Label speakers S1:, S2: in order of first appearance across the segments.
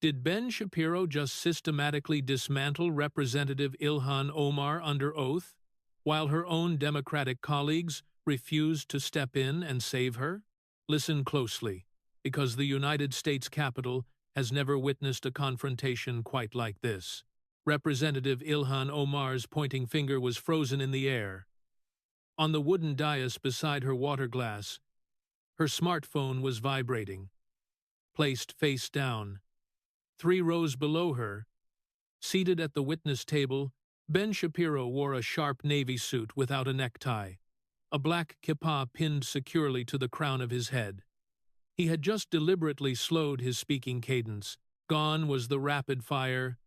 S1: Did Ben Shapiro just systematically dismantle Representative Ilhan Omar under oath, while her own Democratic colleagues refused to step in and save her? Listen closely, because the United States Capitol has never witnessed a confrontation quite like this. Representative Ilhan Omar's pointing finger was frozen in the air. On the wooden dais beside her water glass, her smartphone was vibrating, placed face down. 3 rows below her, seated at the witness table, Ben Shapiro wore a sharp navy suit without a necktie, a black kippah pinned securely to the crown of his head. He had just deliberately slowed his speaking cadence. Gone was the rapid-fire,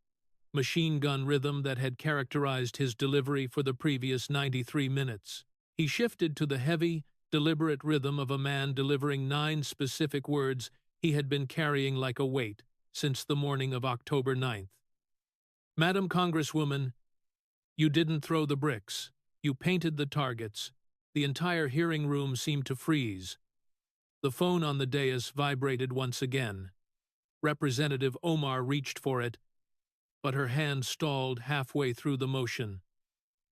S1: machine gun rhythm that had characterized his delivery for the previous 93 minutes. He shifted to the heavy, deliberate rhythm of a man delivering 9 specific words he had been carrying like a weight since the morning of October 9th. Madam Congresswoman, you didn't throw the bricks. You painted the targets. The entire hearing room seemed to freeze. The phone on the dais vibrated once again. Representative Omar reached for it, but her hand stalled halfway through the motion.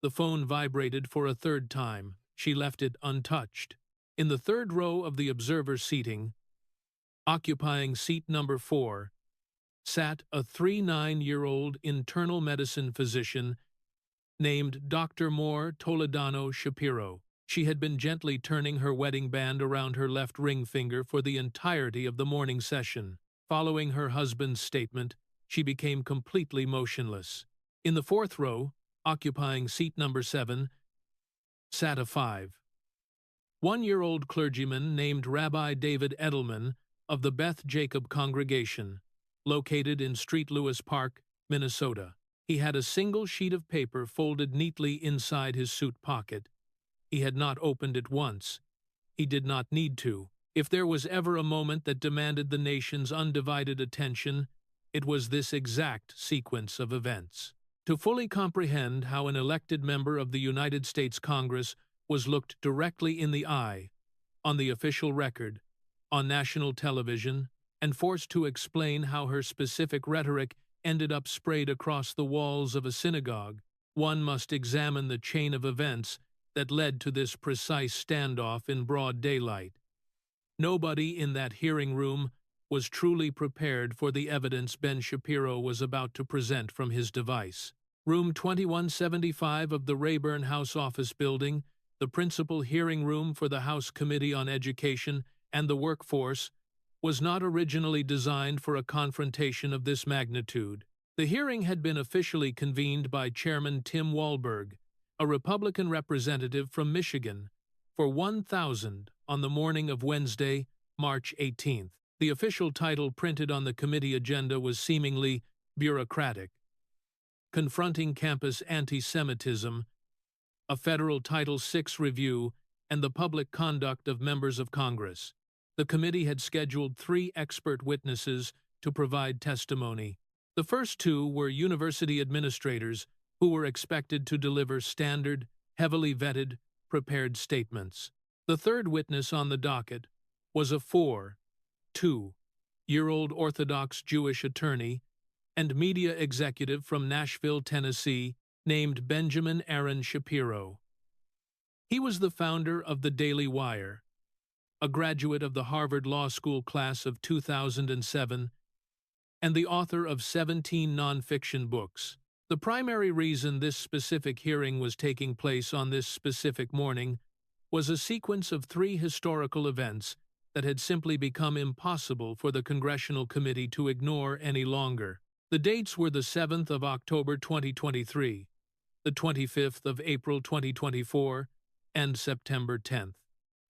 S1: The phone vibrated for a 3rd time. She left it untouched. In the 3rd row of the observer seating, occupying seat number 4, sat a 39-year-old internal medicine physician named Dr. Moore Toledano Shapiro. She had been gently turning her wedding band around her left ring finger for the entirety of the morning session. Following her husband's statement, she became completely motionless. In the 4th row, occupying seat number 7, sat a 1-year-old clergyman named Rabbi David Edelman of the Beth Jacob congregation, located in St. Louis Park, Minnesota. He had a single sheet of paper folded neatly inside his suit pocket. He had not opened it once. He did not need to. If there was ever a moment that demanded the nation's undivided attention, it was this exact sequence of events. To fully comprehend how an elected member of the United States Congress was looked directly in the eye, on the official record, on national television, and forced to explain how her specific rhetoric ended up sprayed across the walls of a synagogue, one must examine the chain of events that led to this precise standoff in broad daylight. Nobody in that hearing room was truly prepared for the evidence Ben Shapiro was about to present from his device. Room 2175 of the Rayburn House Office Building, the principal hearing room for the House Committee on Education and the Workforce, was not originally designed for a confrontation of this magnitude. The hearing had been officially convened by Chairman Tim Walberg, a Republican representative from Michigan, for 1,000 on the morning of Wednesday, March 18th. The official title printed on the committee agenda was seemingly bureaucratic: Confronting Campus Antisemitism, a federal Title VI review, and the public conduct of members of Congress. The committee had scheduled 3 expert witnesses to provide testimony. The first 2 were university administrators who were expected to deliver standard, heavily vetted, prepared statements. The 3rd witness on the docket was a 2-year-old Orthodox Jewish attorney and media executive from Nashville, Tennessee, named Benjamin Aaron Shapiro. He was the founder of the Daily Wire, a graduate of the Harvard Law School class of 2007, and the author of 17 nonfiction books. The primary reason this specific hearing was taking place on this specific morning was a sequence of 3 historical events that had simply become impossible for the Congressional Committee to ignore any longer. The dates were the 7th of October 2023, the 25th of April 2024, and September 10th.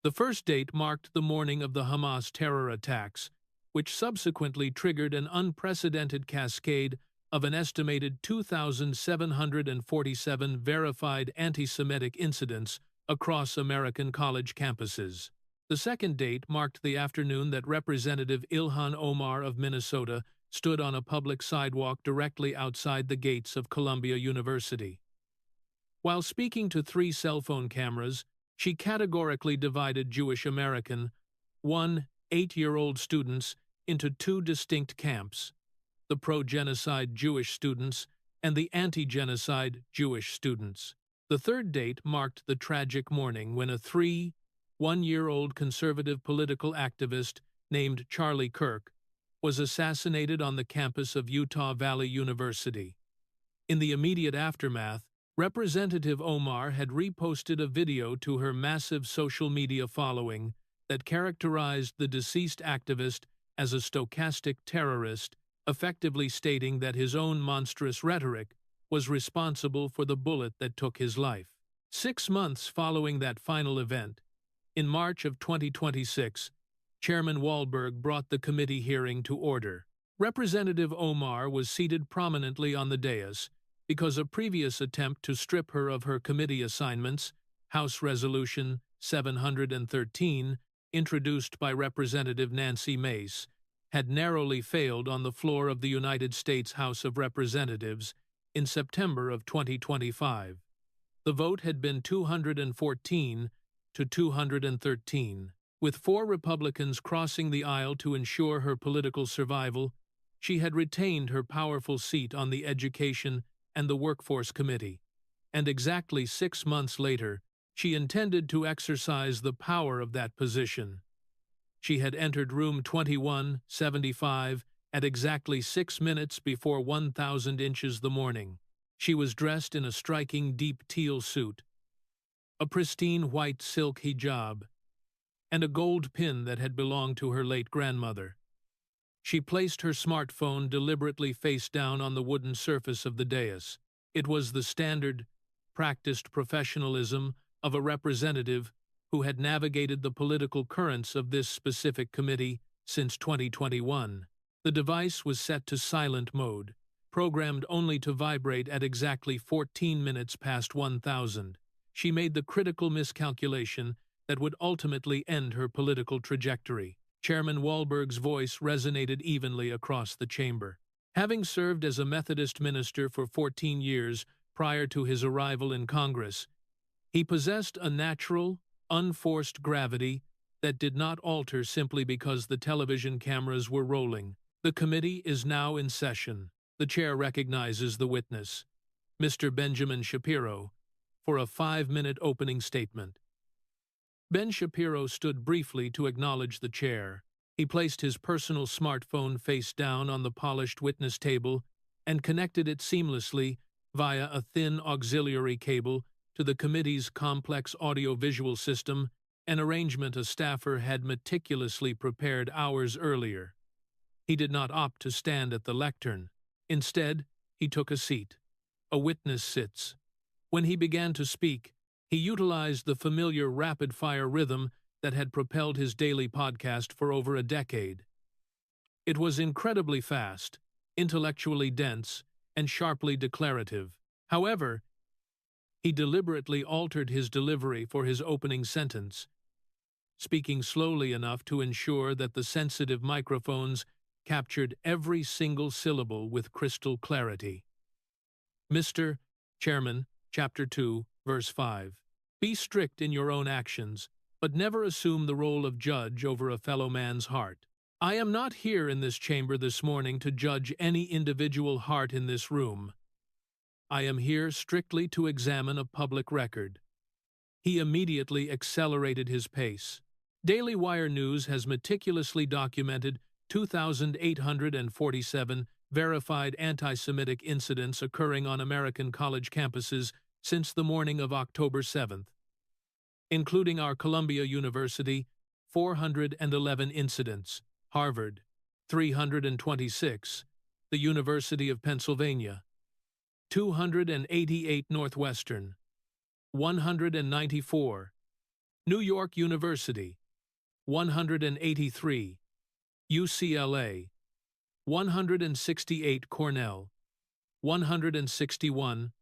S1: The first date marked the morning of the Hamas terror attacks, which subsequently triggered an unprecedented cascade of an estimated 2,747 verified anti-Semitic incidents across American college campuses. The second date marked the afternoon that Representative Ilhan Omar of Minnesota stood on a public sidewalk directly outside the gates of Columbia University. While speaking to 3 cell phone cameras, she categorically divided Jewish American, 8-year-old students into 2 distinct camps. the pro-genocide Jewish students, and the anti-genocide Jewish students. The third date marked the tragic morning when a 1-year-old conservative political activist named Charlie Kirk was assassinated on the campus of Utah Valley University. In the immediate aftermath, Representative Omar had reposted a video to her massive social media following that characterized the deceased activist as a stochastic terrorist, effectively stating that his own monstrous rhetoric was responsible for the bullet that took his life. 6 months following that final event, in March of 2026, Chairman Wahlberg brought the committee hearing to order. Representative Omar was seated prominently on the dais because a previous attempt to strip her of her committee assignments, House Resolution 713, introduced by Representative Nancy Mace, had narrowly failed on the floor of the United States House of Representatives in September of 2025. The vote had been 214 to 213. With 4 Republicans crossing the aisle to ensure her political survival, she had retained her powerful seat on the Education and the Workforce Committee, and exactly 6 months later, she intended to exercise the power of that position. She had entered room 2175 at exactly 6 minutes before 1,000 inches the morning. She was dressed in a striking deep teal suit, a pristine white silk hijab, and a gold pin that had belonged to her late grandmother. She placed her smartphone deliberately face down on the wooden surface of the dais. It was the standard, practiced professionalism of a representative who had navigated the political currents of this specific committee since 2021. The device was set to silent mode, programmed only to vibrate at exactly 14 minutes past 1,000. She made the critical miscalculation that would ultimately end her political trajectory. Chairman Wahlberg's voice resonated evenly across the chamber. Having served as a Methodist minister for 14 years prior to his arrival in Congress, he possessed a natural, unforced gravity that did not alter simply because the television cameras were rolling. The committee is now in session. The chair recognizes the witness, Mr. Ben Shapiro, for a 5-minute opening statement. Ben Shapiro stood briefly to acknowledge the chair. He placed his personal smartphone face down on the polished witness table and connected it seamlessly via a thin auxiliary cable to the committee's complex audio-visual system, an arrangement a staffer had meticulously prepared hours earlier. He did not opt to stand at the lectern. Instead, he took a seat. A witness sits. When he began to speak, he utilized the familiar rapid-fire rhythm that had propelled his daily podcast for over a decade. It was incredibly fast, intellectually dense, and sharply declarative. However, he deliberately altered his delivery for his opening sentence, speaking slowly enough to ensure that the sensitive microphones captured every single syllable with crystal clarity. Mr. Chairman, Chapter 2, Verse 5. Be strict in your own actions, but never assume the role of judge over a fellow man's heart. I am not here in this chamber this morning to judge any individual heart in this room. I am here strictly to examine a public record. He immediately accelerated his pace. Daily Wire News has meticulously documented 2,847 verified anti-Semitic incidents occurring on American college campuses since the morning of October 7th, including our Columbia University, 411 incidents, Harvard, 326, the University of Pennsylvania, 288 Northwestern, 194, New York University, 183, UCLA, 168 Cornell, 161,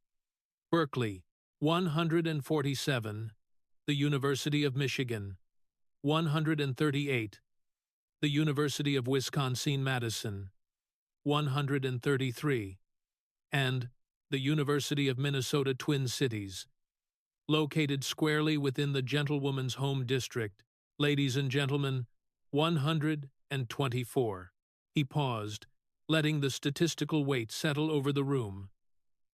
S1: Berkeley, 147, the University of Michigan, 138, the University of Wisconsin-Madison, 133, and the University of Minnesota Twin Cities, located squarely within the gentlewoman's home district. Ladies and gentlemen, 124. He paused, letting the statistical weight settle over the room.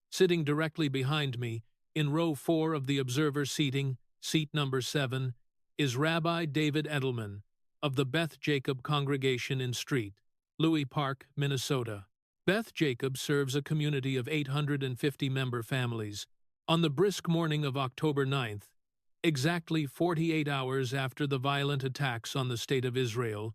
S1: Sitting directly behind me, in row 4 of the observer seating, seat number 7, is Rabbi David Edelman of the Beth Jacob congregation in St. Louis Park, Minnesota. Beth Jacob serves a community of 850 member families. On the brisk morning of October 9th, exactly 48 hours after the violent attacks on the State of Israel,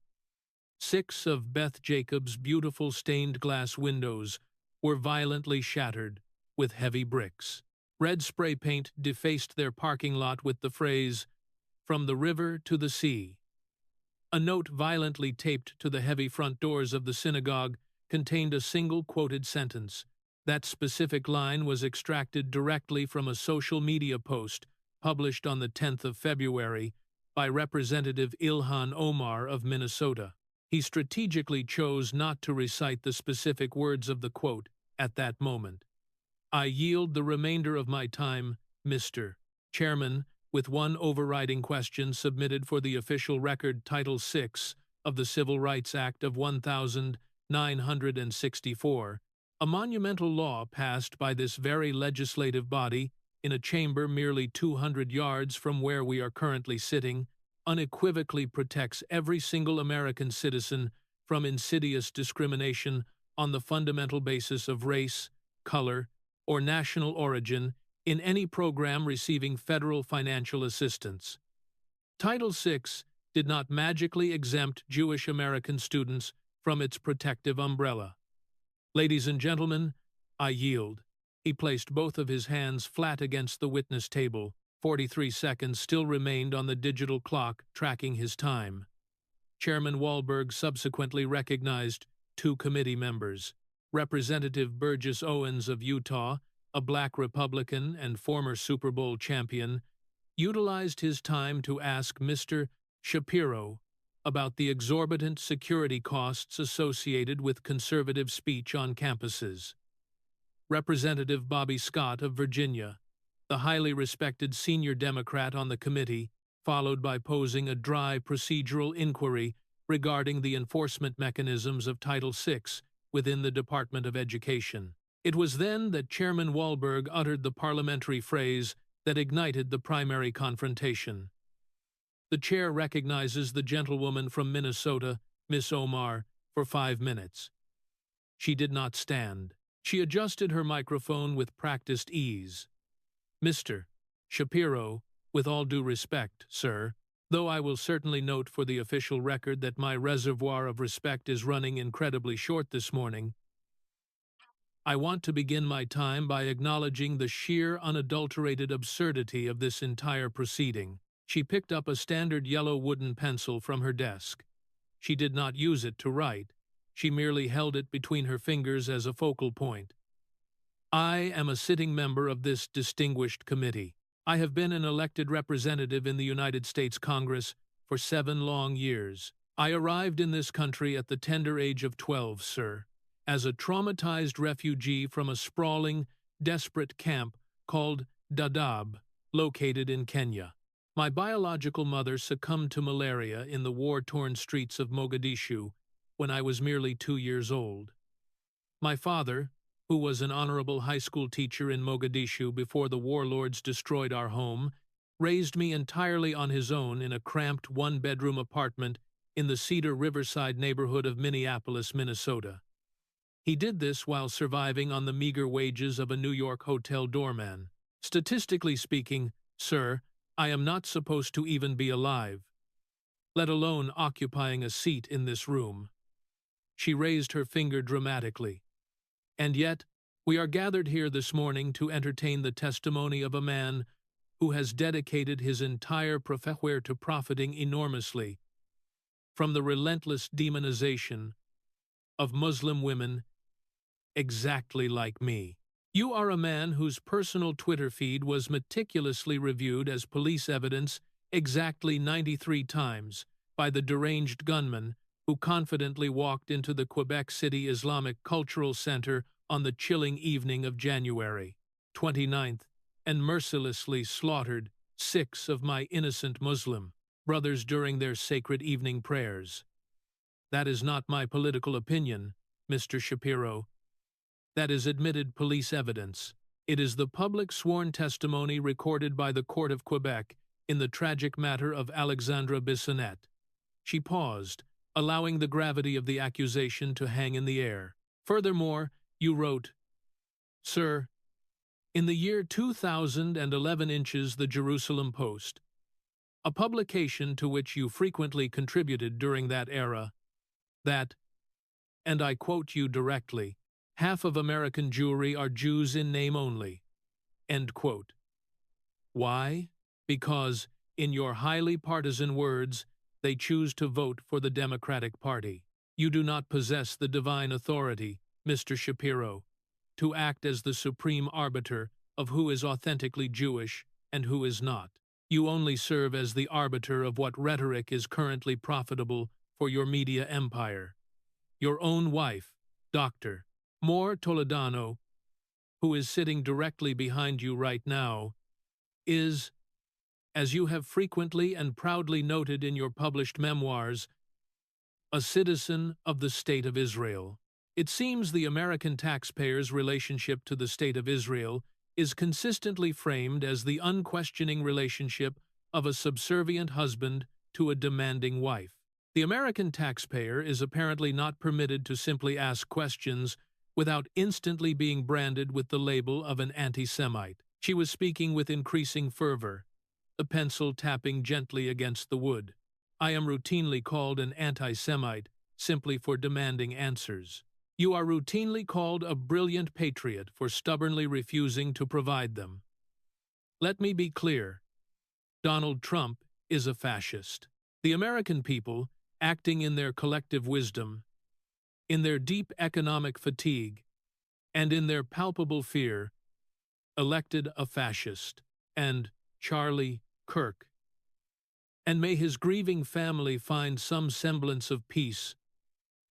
S1: 6 of Beth Jacob's beautiful stained glass windows were violently shattered with heavy bricks. Red spray paint defaced their parking lot with the phrase, "From the river to the sea." A note violently taped to the heavy front doors of the synagogue contained a single quoted sentence. That specific line was extracted directly from a social media post published on the 10th of February by Representative Ilhan Omar of Minnesota. He strategically chose not to recite the specific words of the quote at that moment. "I yield the remainder of my time, Mr. Chairman," with one overriding question submitted for the official record, Title VI of the Civil Rights Act of 1964, a monumental law passed by this very legislative body in a chamber merely 200 yards from where we are currently sitting, unequivocally protects every single American citizen from insidious discrimination on the fundamental basis of race, color, or national origin in any program receiving federal financial assistance. Title VI did not magically exempt Jewish American students from its protective umbrella. Ladies and gentlemen, I yield. He placed both of his hands flat against the witness table. 43 seconds still remained on the digital clock tracking his time. Chairman Wahlberg subsequently recognized 2 committee members. Representative Burgess Owens of Utah, a black Republican and former Super Bowl champion, utilized his time to ask Mr. Shapiro about the exorbitant security costs associated with conservative speech on campuses. Representative Bobby Scott of Virginia, the highly respected senior Democrat on the committee, followed by posing a dry procedural inquiry regarding the enforcement mechanisms of Title VI within the Department of Education. It was then that Chairman Wahlberg uttered the parliamentary phrase that ignited the primary confrontation. The chair recognizes the gentlewoman from Minnesota, Miss Omar, for 5 minutes. She did not stand. She adjusted her microphone with practiced ease. "Mr. Shapiro, with all due respect, sir, though I will certainly note for the official record that my reservoir of respect is running incredibly short this morning, I want to begin my time by acknowledging the sheer, unadulterated absurdity of this entire proceeding." She picked up a standard yellow wooden pencil from her desk. She did not use it to write. She merely held it between her fingers as a focal point. "I am a sitting member of this distinguished committee. I have been an elected representative in the United States Congress for 7 long years. I arrived in this country at the tender age of 12, sir, as a traumatized refugee from a sprawling, desperate camp called Dadaab, located in Kenya. My biological mother succumbed to malaria in the war-torn streets of Mogadishu when I was merely 2 years old. My father, who was an honorable high school teacher in Mogadishu before the warlords destroyed our home, raised me entirely on his own in a cramped 1-bedroom apartment in the Cedar Riverside neighborhood of Minneapolis, Minnesota. He did this while surviving on the meager wages of a New York hotel doorman. Statistically speaking, sir, I am not supposed to even be alive, let alone occupying a seat in this room." She raised her finger dramatically. "And yet, we are gathered here this morning to entertain the testimony of a man who has dedicated his entire profession to profiting enormously from the relentless demonization of Muslim women exactly like me. You are a man whose personal Twitter feed was meticulously reviewed as police evidence exactly 93 times by the deranged gunman who confidently walked into the Quebec City Islamic Cultural Center on the chilling evening of January 29th and mercilessly slaughtered 6 of my innocent Muslim brothers during their sacred evening prayers. That is not my political opinion. Mr. Shapiro. That is admitted police evidence. It is the public sworn testimony recorded by the Court of Quebec in the tragic matter of Alexandra Bissonnette. She paused, allowing the gravity of the accusation to hang in the air. Furthermore, you wrote, Sir, in the year 2011 inches the Jerusalem Post, a publication to which you frequently contributed during that era, that, and I quote you directly, half of American Jewry are Jews in name only. End quote. Why? Because, in your highly partisan words, they choose to vote for the Democratic Party. You do not possess the divine authority, Mr. Shapiro, to act as the supreme arbiter of who is authentically Jewish and who is not. You only serve as the arbiter of what rhetoric is currently profitable for your media empire. Your own wife, Dr. Moore Toledano, who is sitting directly behind you right now, is, as you have frequently and proudly noted in your published memoirs, a citizen of the State of Israel. It seems the American taxpayer's relationship to the State of Israel is consistently framed as the unquestioning relationship of a subservient husband to a demanding wife. The American taxpayer is apparently not permitted to simply ask questions without instantly being branded with the label of an anti-Semite. She was speaking with increasing fervor, the pencil tapping gently against the wood. I am routinely called an anti-Semite simply for demanding answers. You are routinely called a brilliant patriot for stubbornly refusing to provide them. Let me be clear. Donald Trump is a fascist. The American people, acting in their collective wisdom, in their deep economic fatigue, and in their palpable fear, elected a fascist, and Charlie Kirk. And may his grieving family find some semblance of peace.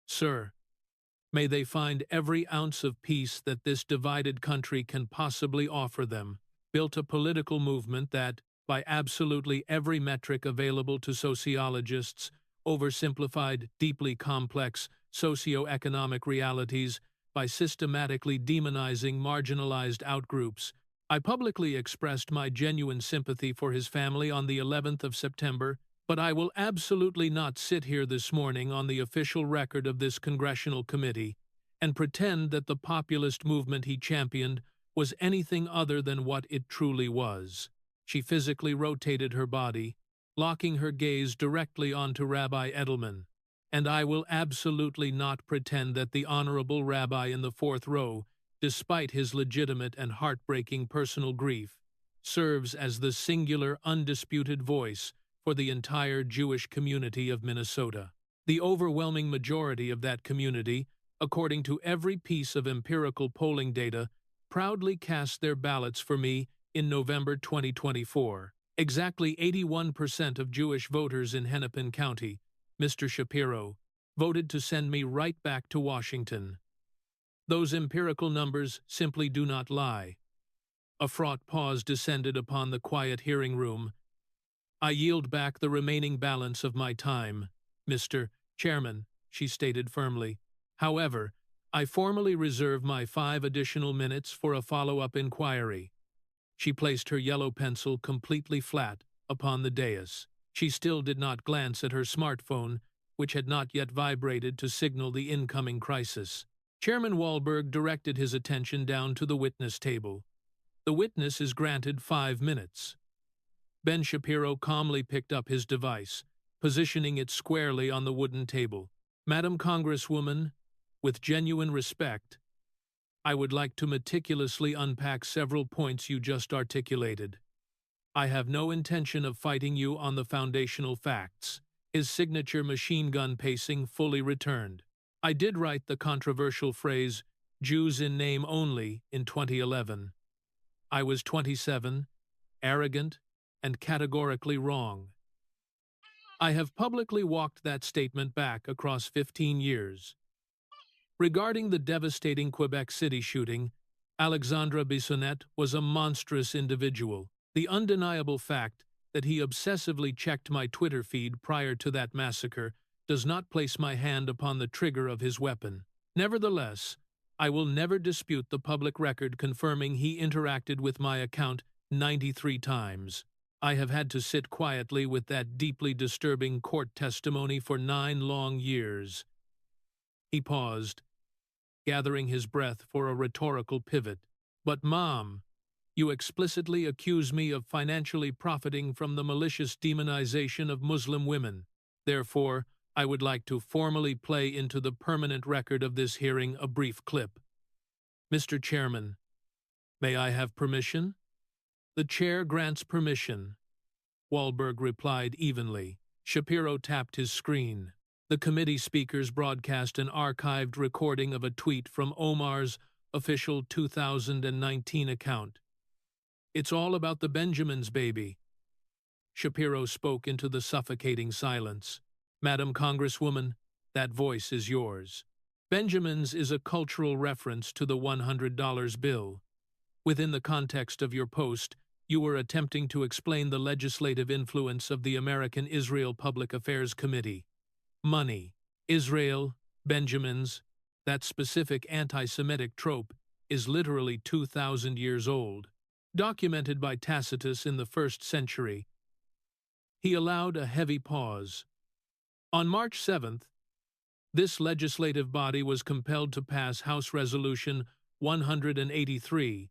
S1: Sir, may they find every ounce of peace that this divided country can possibly offer them, built a political movement that, by absolutely every metric available to sociologists, oversimplified deeply complex socio-economic realities by systematically demonizing marginalized outgroups. I publicly expressed my genuine sympathy for his family on the 11th of September, but I will absolutely not sit here this morning on the official record of this congressional committee and pretend that the populist movement he championed was anything other than what it truly was. She physically rotated her body, locking her gaze directly onto Rabbi Edelman, and I will absolutely not pretend that the honorable rabbi in the fourth row, despite his legitimate and heartbreaking personal grief, serves as the singular, undisputed voice for the entire Jewish community of Minnesota. The overwhelming majority of that community, according to every piece of empirical polling data, proudly cast their ballots for me in November 2024. Exactly 81% of Jewish voters in Hennepin County, Mr. Shapiro, voted to send me right back to Washington. Those empirical numbers simply do not lie. A fraught pause descended upon the quiet hearing room. I yield back the remaining balance of my time, Mr. Chairman, she stated firmly. However, I formally reserve my 5 additional minutes for a follow-up inquiry. She placed her yellow pencil completely flat upon the dais. She still did not glance at her smartphone, which had not yet vibrated to signal the incoming crisis. Chairman Wahlberg directed his attention down to the witness table. The witness is granted 5 minutes. Ben Shapiro calmly picked up his device, positioning it squarely on the wooden table. Madam Congresswoman, with genuine respect, I would like to meticulously unpack several points you just articulated. I have no intention of fighting you on the foundational facts. His signature machine gun pacing fully returned. I did write the controversial phrase, Jews in name only, in 2011. I was 27, arrogant, and categorically wrong. I have publicly walked that statement back across 15 years. Regarding the devastating Quebec City shooting, Alexandra Bissonnette was a monstrous individual. The undeniable fact that he obsessively checked my Twitter feed prior to that massacre does not place my hand upon the trigger of his weapon. Nevertheless, I will never dispute the public record confirming he interacted with my account 93 times. I have had to sit quietly with that deeply disturbing court testimony for 9 long years." He paused, gathering his breath for a rhetorical pivot. "But, Mom, you explicitly accuse me of financially profiting from the malicious demonization of Muslim women. Therefore, I would like to formally play into the permanent record of this hearing a brief clip." "Mr. Chairman, may I have permission?" "The chair grants permission," Wahlberg replied evenly. Shapiro tapped his screen. The committee speakers broadcast an archived recording of a tweet from Omar's official 2019 account. "It's all about the Benjamins, baby." Shapiro spoke into the suffocating silence. "Madam Congresswoman, that voice is yours. Benjamins is a cultural reference to the $100 bill. Within the context of your post, you were attempting to explain the legislative influence of the American Israel Public Affairs Committee. Money, Israel, Benjamins, that specific anti-Semitic trope is literally 2,000 years old, documented by Tacitus in the 1st century." He allowed a heavy pause. "On March 7th, this legislative body was compelled to pass House Resolution 183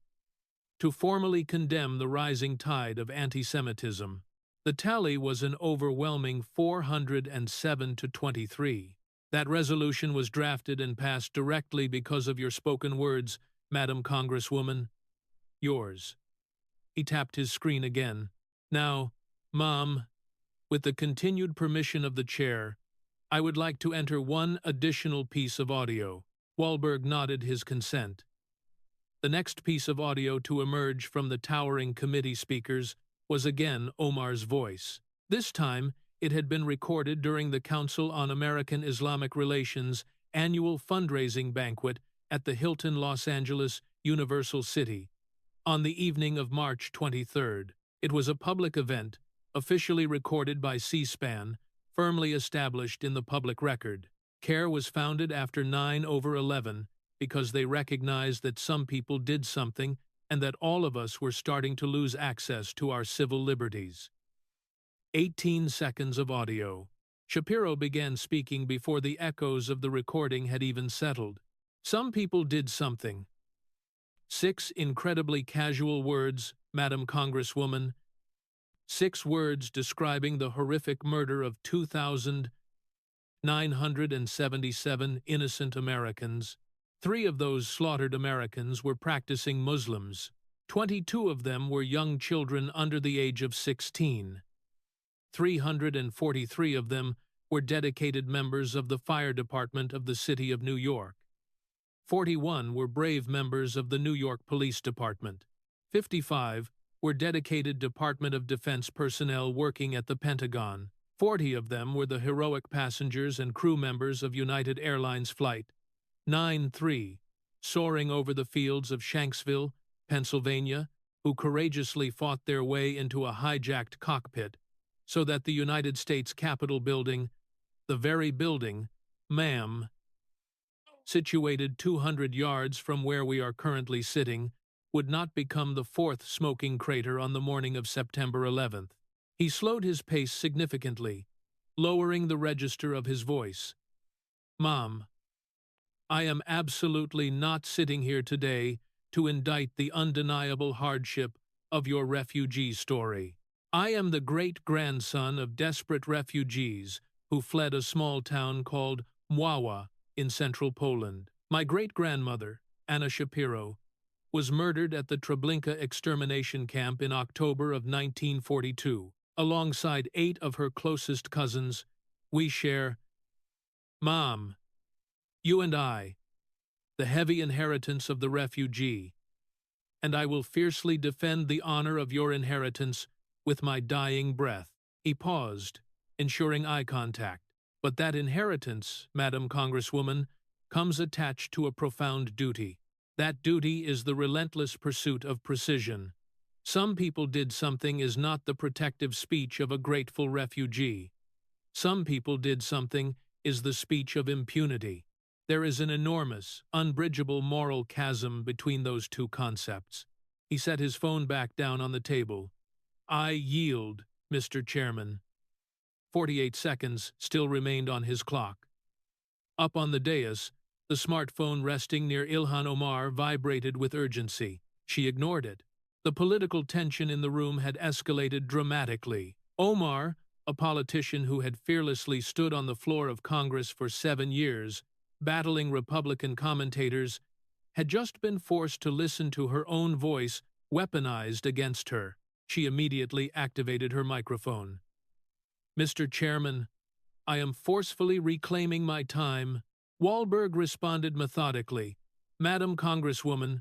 S1: to formally condemn the rising tide of anti-Semitism. The tally was an overwhelming 407 to 23. That resolution was drafted and passed directly because of your spoken words, Madam Congresswoman. Yours." He tapped his screen again. "Now, Mom, with the continued permission of the chair, I would like to enter one additional piece of audio." Wahlberg nodded his consent. The next piece of audio to emerge from the towering committee speakers was again Omar's voice. This time, it had been recorded during the Council on American Islamic Relations annual fundraising banquet at the Hilton Los Angeles Universal City on the evening of March 23rd. It was a public event, officially recorded by C-SPAN, firmly established in the public record. CARE was founded after 9/11 because they recognized that some people did something and that all of us were starting to lose access to our civil liberties. 18 seconds of audio. Shapiro began speaking before the echoes of the recording had even settled. "Some people did something. 6 incredibly casual words, Madam Congresswoman. 6 words describing the horrific murder of 2,977 innocent Americans. 3 of those slaughtered Americans were practicing Muslims. 22 of them were young children under the age of 16. 343 of them were dedicated members of the fire department of the city of New York. 41 were brave members of the New York Police Department. 55 were dedicated Department of Defense personnel working at the Pentagon. 40 of them were the heroic passengers and crew members of United Airlines Flight 93, soaring over the fields of Shanksville, Pennsylvania, who courageously fought their way into a hijacked cockpit so that the United States Capitol building, the very building, ma'am, situated 200 yards from where we are currently sitting, would not become the 4th smoking crater on the morning of September 11th. He slowed his pace significantly, lowering the register of his voice. "Mom, I am absolutely not sitting here today to indict the undeniable hardship of your refugee story. I am the great-grandson of desperate refugees who fled a small town called Mwawa in central Poland. My great-grandmother, Anna Shapiro, was murdered at the Treblinka extermination camp in October of 1942. Alongside 8 of her closest cousins, we share, Mom, you and I, the heavy inheritance of the refugee, and I will fiercely defend the honor of your inheritance with my dying breath." He paused, ensuring eye contact. "But that inheritance, Madam Congresswoman, comes attached to a profound duty. That duty is the relentless pursuit of precision. Some people did something is not the protective speech of a grateful refugee. Some people did something is the speech of impunity. There is an enormous, unbridgeable moral chasm between those two concepts. He set his phone back down on the table. I yield, Mr. Chairman. 48 seconds still remained on his clock. Up on the dais, the smartphone resting near Ilhan Omar vibrated with urgency. She ignored it. The political tension in the room had escalated dramatically. Omar, a politician who had fearlessly stood on the floor of Congress for 7 years, battling Republican commentators, had just been forced to listen to her own voice weaponized against her. She immediately activated her microphone. Mr. Chairman, I am forcefully reclaiming my time. Wahlberg responded methodically. Madam Congresswoman,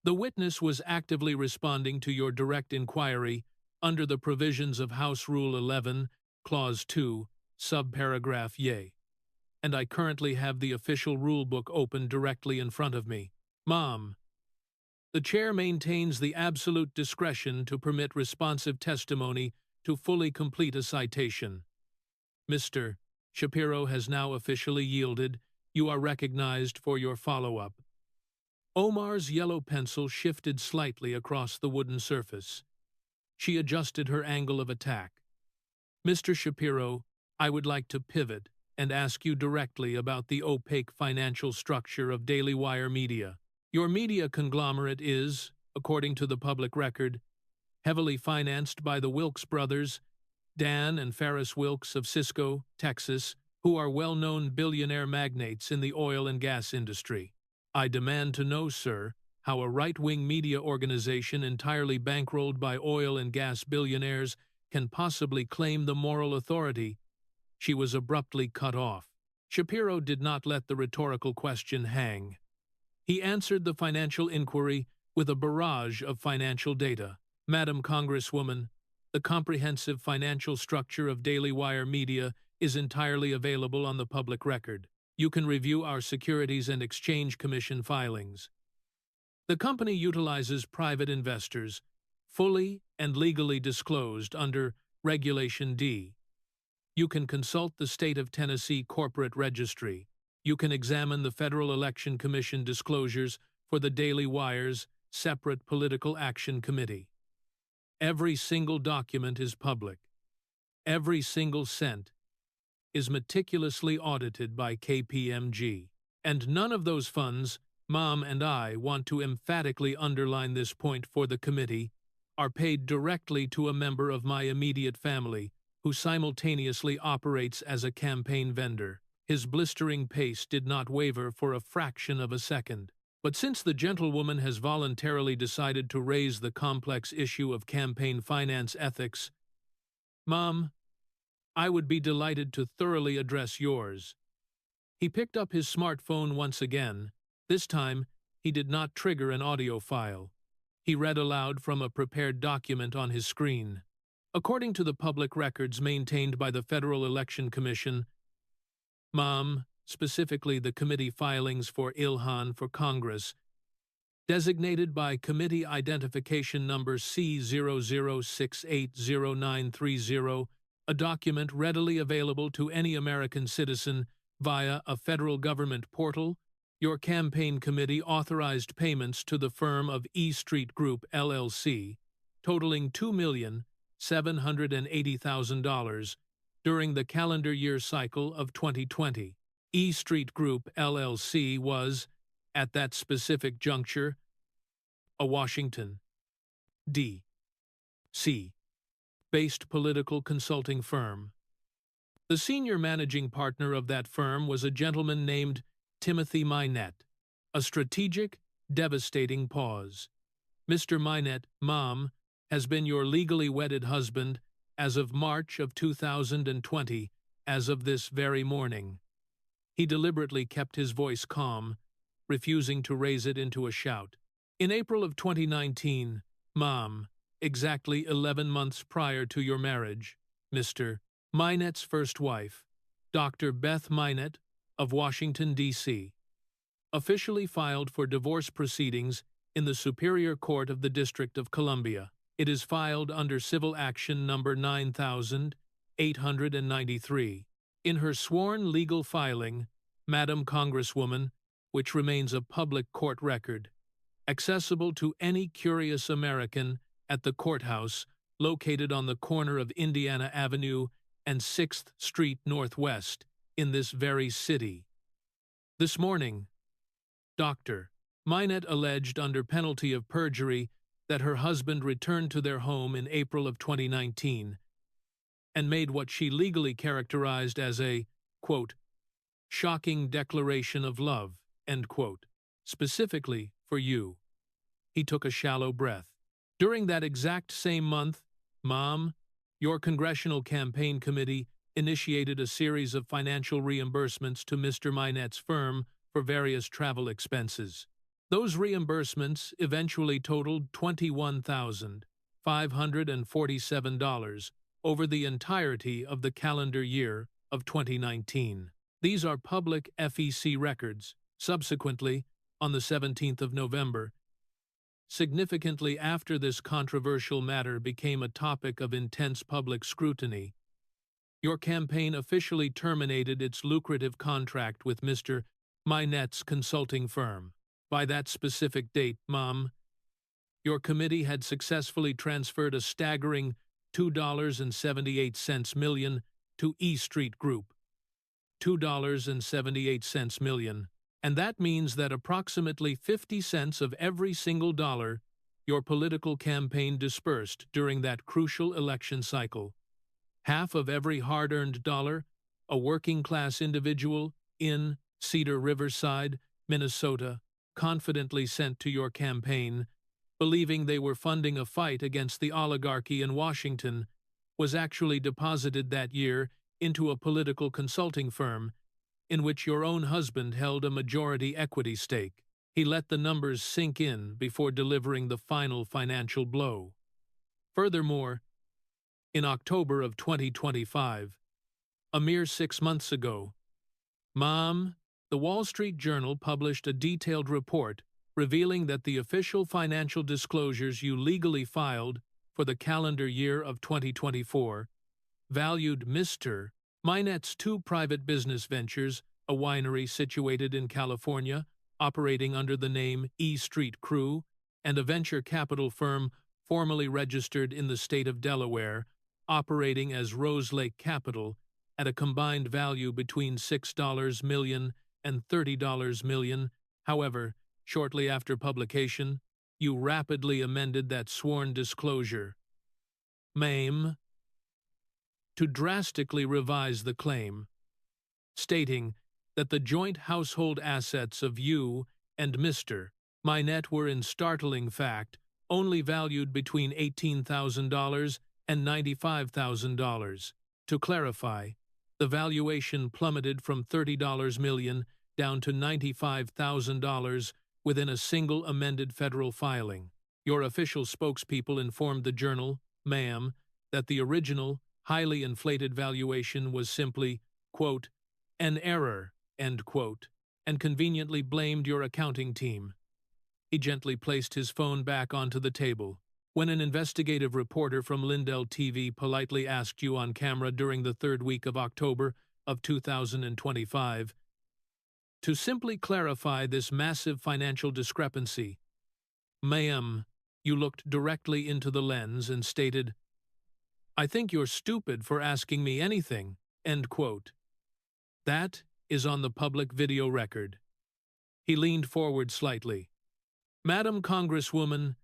S1: the witness was actively responding to your direct inquiry under the provisions of House Rule 11, Clause 2, subparagraph Yea, and I currently have the official rule book open directly in front of me. Mom, the chair maintains the absolute discretion to permit responsive testimony to fully complete a citation. Mr. Shapiro has now officially yielded. You are recognized for your follow-up. Omar's yellow pencil shifted slightly across the wooden surface. She adjusted her angle of attack. Mr. Shapiro, I would like to pivot and ask you directly about the opaque financial structure of Daily Wire Media. Your media conglomerate is, according to the public record, heavily financed by the Wilkes brothers, Dan and Ferris Wilkes of Cisco, Texas, who are well-known billionaire magnates in the oil and gas industry. I demand to know, sir, how a right-wing media organization entirely bankrolled by oil and gas billionaires can possibly claim the moral authority. She was abruptly cut off. Shapiro did not let the rhetorical question hang. He answered the financial inquiry with a barrage of financial data. Madam Congresswoman, the comprehensive financial structure of Daily Wire Media is entirely available on the public record. You can review our Securities and Exchange Commission filings. The company utilizes private investors, fully and legally disclosed under Regulation D. You can consult the State of Tennessee Corporate Registry. You can examine the Federal Election Commission disclosures for the Daily Wire's separate Political Action Committee. Every single document is public. Every single cent is meticulously audited by KPMG. And none of those funds, Mom and I want to emphatically underline this point for the committee, are paid directly to a member of my immediate family who simultaneously operates as a campaign vendor. His blistering pace did not waver for a fraction of a second. But since the gentlewoman has voluntarily decided to raise the complex issue of campaign finance ethics, Mom, I would be delighted to thoroughly address yours. He picked up his smartphone once again. This time, he did not trigger an audio file. He read aloud from a prepared document on his screen. According to the public records maintained by the Federal Election Commission, Mom, specifically the committee filings for Ilhan for Congress, designated by Committee Identification Number C00680930, a document readily available to any American citizen via a federal government portal, your campaign committee authorized payments to the firm of E Street Group, LLC, totaling $2,780,000 during the calendar year cycle of 2020. E Street Group, LLC was, at that specific juncture, a Washington, D.C. based political consulting firm. The senior managing partner of that firm was a gentleman named Timothy Minette. A strategic, devastating pause. Mr. Minette, Mom, has been your legally wedded husband as of March of 2020, as of this very morning. He deliberately kept his voice calm, refusing to raise it into a shout. In April of 2019, Mom, exactly 11 months prior to your marriage, Mr. Minette's first wife, Dr. Beth Minette of Washington, D.C., officially filed for divorce proceedings in the Superior Court of the District of Columbia. It is filed under Civil Action Number 9893. In her sworn legal filing, Madam Congresswoman, which remains a public court record, accessible to any curious American at the courthouse located on the corner of Indiana Avenue and 6th Street Northwest in this very city. This morning, Dr. Minette alleged under penalty of perjury that her husband returned to their home in April of 2019 and made what she legally characterized as a, quote, shocking declaration of love, end quote, specifically for you. He took a shallow breath. During that exact same month, Mom, your Congressional Campaign Committee initiated a series of financial reimbursements to Mr. Minette's firm for various travel expenses. Those reimbursements eventually totaled $21,547 over the entirety of the calendar year of 2019. These are public FEC records. Subsequently, on the 17th of November, significantly after this controversial matter became a topic of intense public scrutiny, your campaign officially terminated its lucrative contract with Mr. Minette's consulting firm. By that specific date, Mom, your committee had successfully transferred a staggering $2.78 million to E Street Group. $2.78 million. And that means that approximately 50 cents of every single dollar your political campaign dispersed during that crucial election cycle, half of every hard-earned dollar a working-class individual in Cedar Riverside, Minnesota, confidently sent to your campaign, believing they were funding a fight against the oligarchy in Washington, was actually deposited that year into a political consulting firm in which your own husband held a majority equity stake. He let the numbers sink in before delivering the final financial blow. Furthermore, in October of 2025, a mere 6 months ago, Mom, the Wall Street Journal published a detailed report revealing that the official financial disclosures you legally filed for the calendar year of 2024 valued Mr. Minette's 2 private business ventures, a winery situated in California, operating under the name E Street Crew, and a venture capital firm formally registered in the state of Delaware, operating as Rose Lake Capital, at a combined value between $6 million and $30 million. However, shortly after publication, you rapidly amended that sworn disclosure, Ma'am, to drastically revise the claim, stating that the joint household assets of you and Mr. Minette were in startling fact only valued between $18,000 and $95,000. To clarify, the valuation plummeted from $30 million down to $95,000 within a single amended federal filing. Your official spokespeople informed the Journal, Ma'am, that the original, highly inflated valuation was simply, quote, an error, end quote, and conveniently blamed your accounting team. He gently placed his phone back onto the table. When an investigative reporter from Lindell TV politely asked you on camera during the 3rd week of October of 2025 to simply clarify this massive financial discrepancy, Ma'am, you looked directly into the lens and stated, I think you're stupid for asking me anything, end quote. That is on the public video record. He leaned forward slightly. Madam Congresswoman,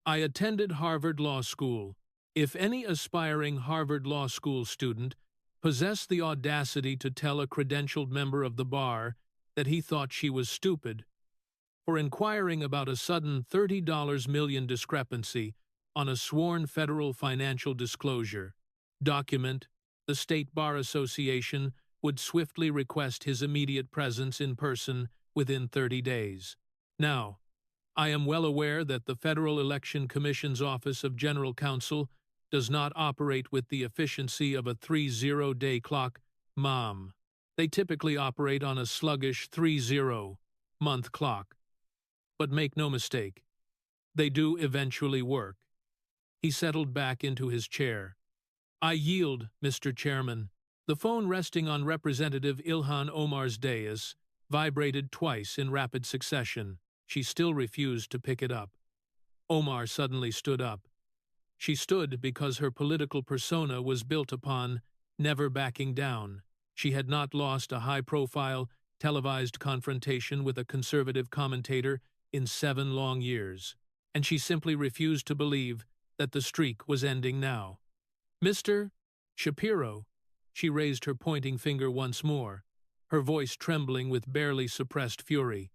S1: I attended Harvard Law School. If any aspiring Harvard Law School student possessed the audacity to tell a credentialed member of the bar that he thought she was stupid for inquiring about a sudden $30 million discrepancy on a sworn federal financial disclosure document, the State Bar Association would swiftly request his immediate presence in person within 30 days. Now, I am well aware that the Federal Election Commission's Office of General Counsel does not operate with the efficiency of a 30-day clock, Mom. They typically operate on a sluggish 30-month clock. But make no mistake, they do eventually work. He settled back into his chair. I yield, Mr. Chairman. The phone resting on Representative Ilhan Omar's dais vibrated twice in rapid succession. She still refused to pick it up. Omar suddenly stood up. She stood because her political persona was built upon never backing down. She had not lost a high-profile, televised confrontation with a conservative commentator in 7 long years, and she simply refused to believe that the streak was ending now. "Mr. Shapiro," she raised her pointing finger once more, her voice trembling with barely suppressed fury.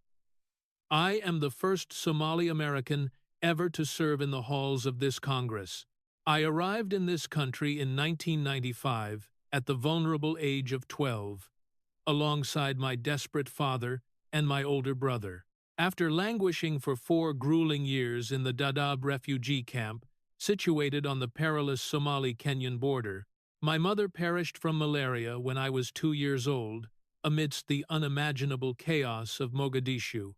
S1: "I am the first Somali American ever to serve in the halls of this Congress. I arrived in this country in 1995 at the vulnerable age of 12, alongside my desperate father and my older brother. After languishing for 4 grueling years in the Dadaab refugee camp, situated on the perilous Somali-Kenyan border, my mother perished from malaria when I was 2 years old, amidst the unimaginable chaos of Mogadishu,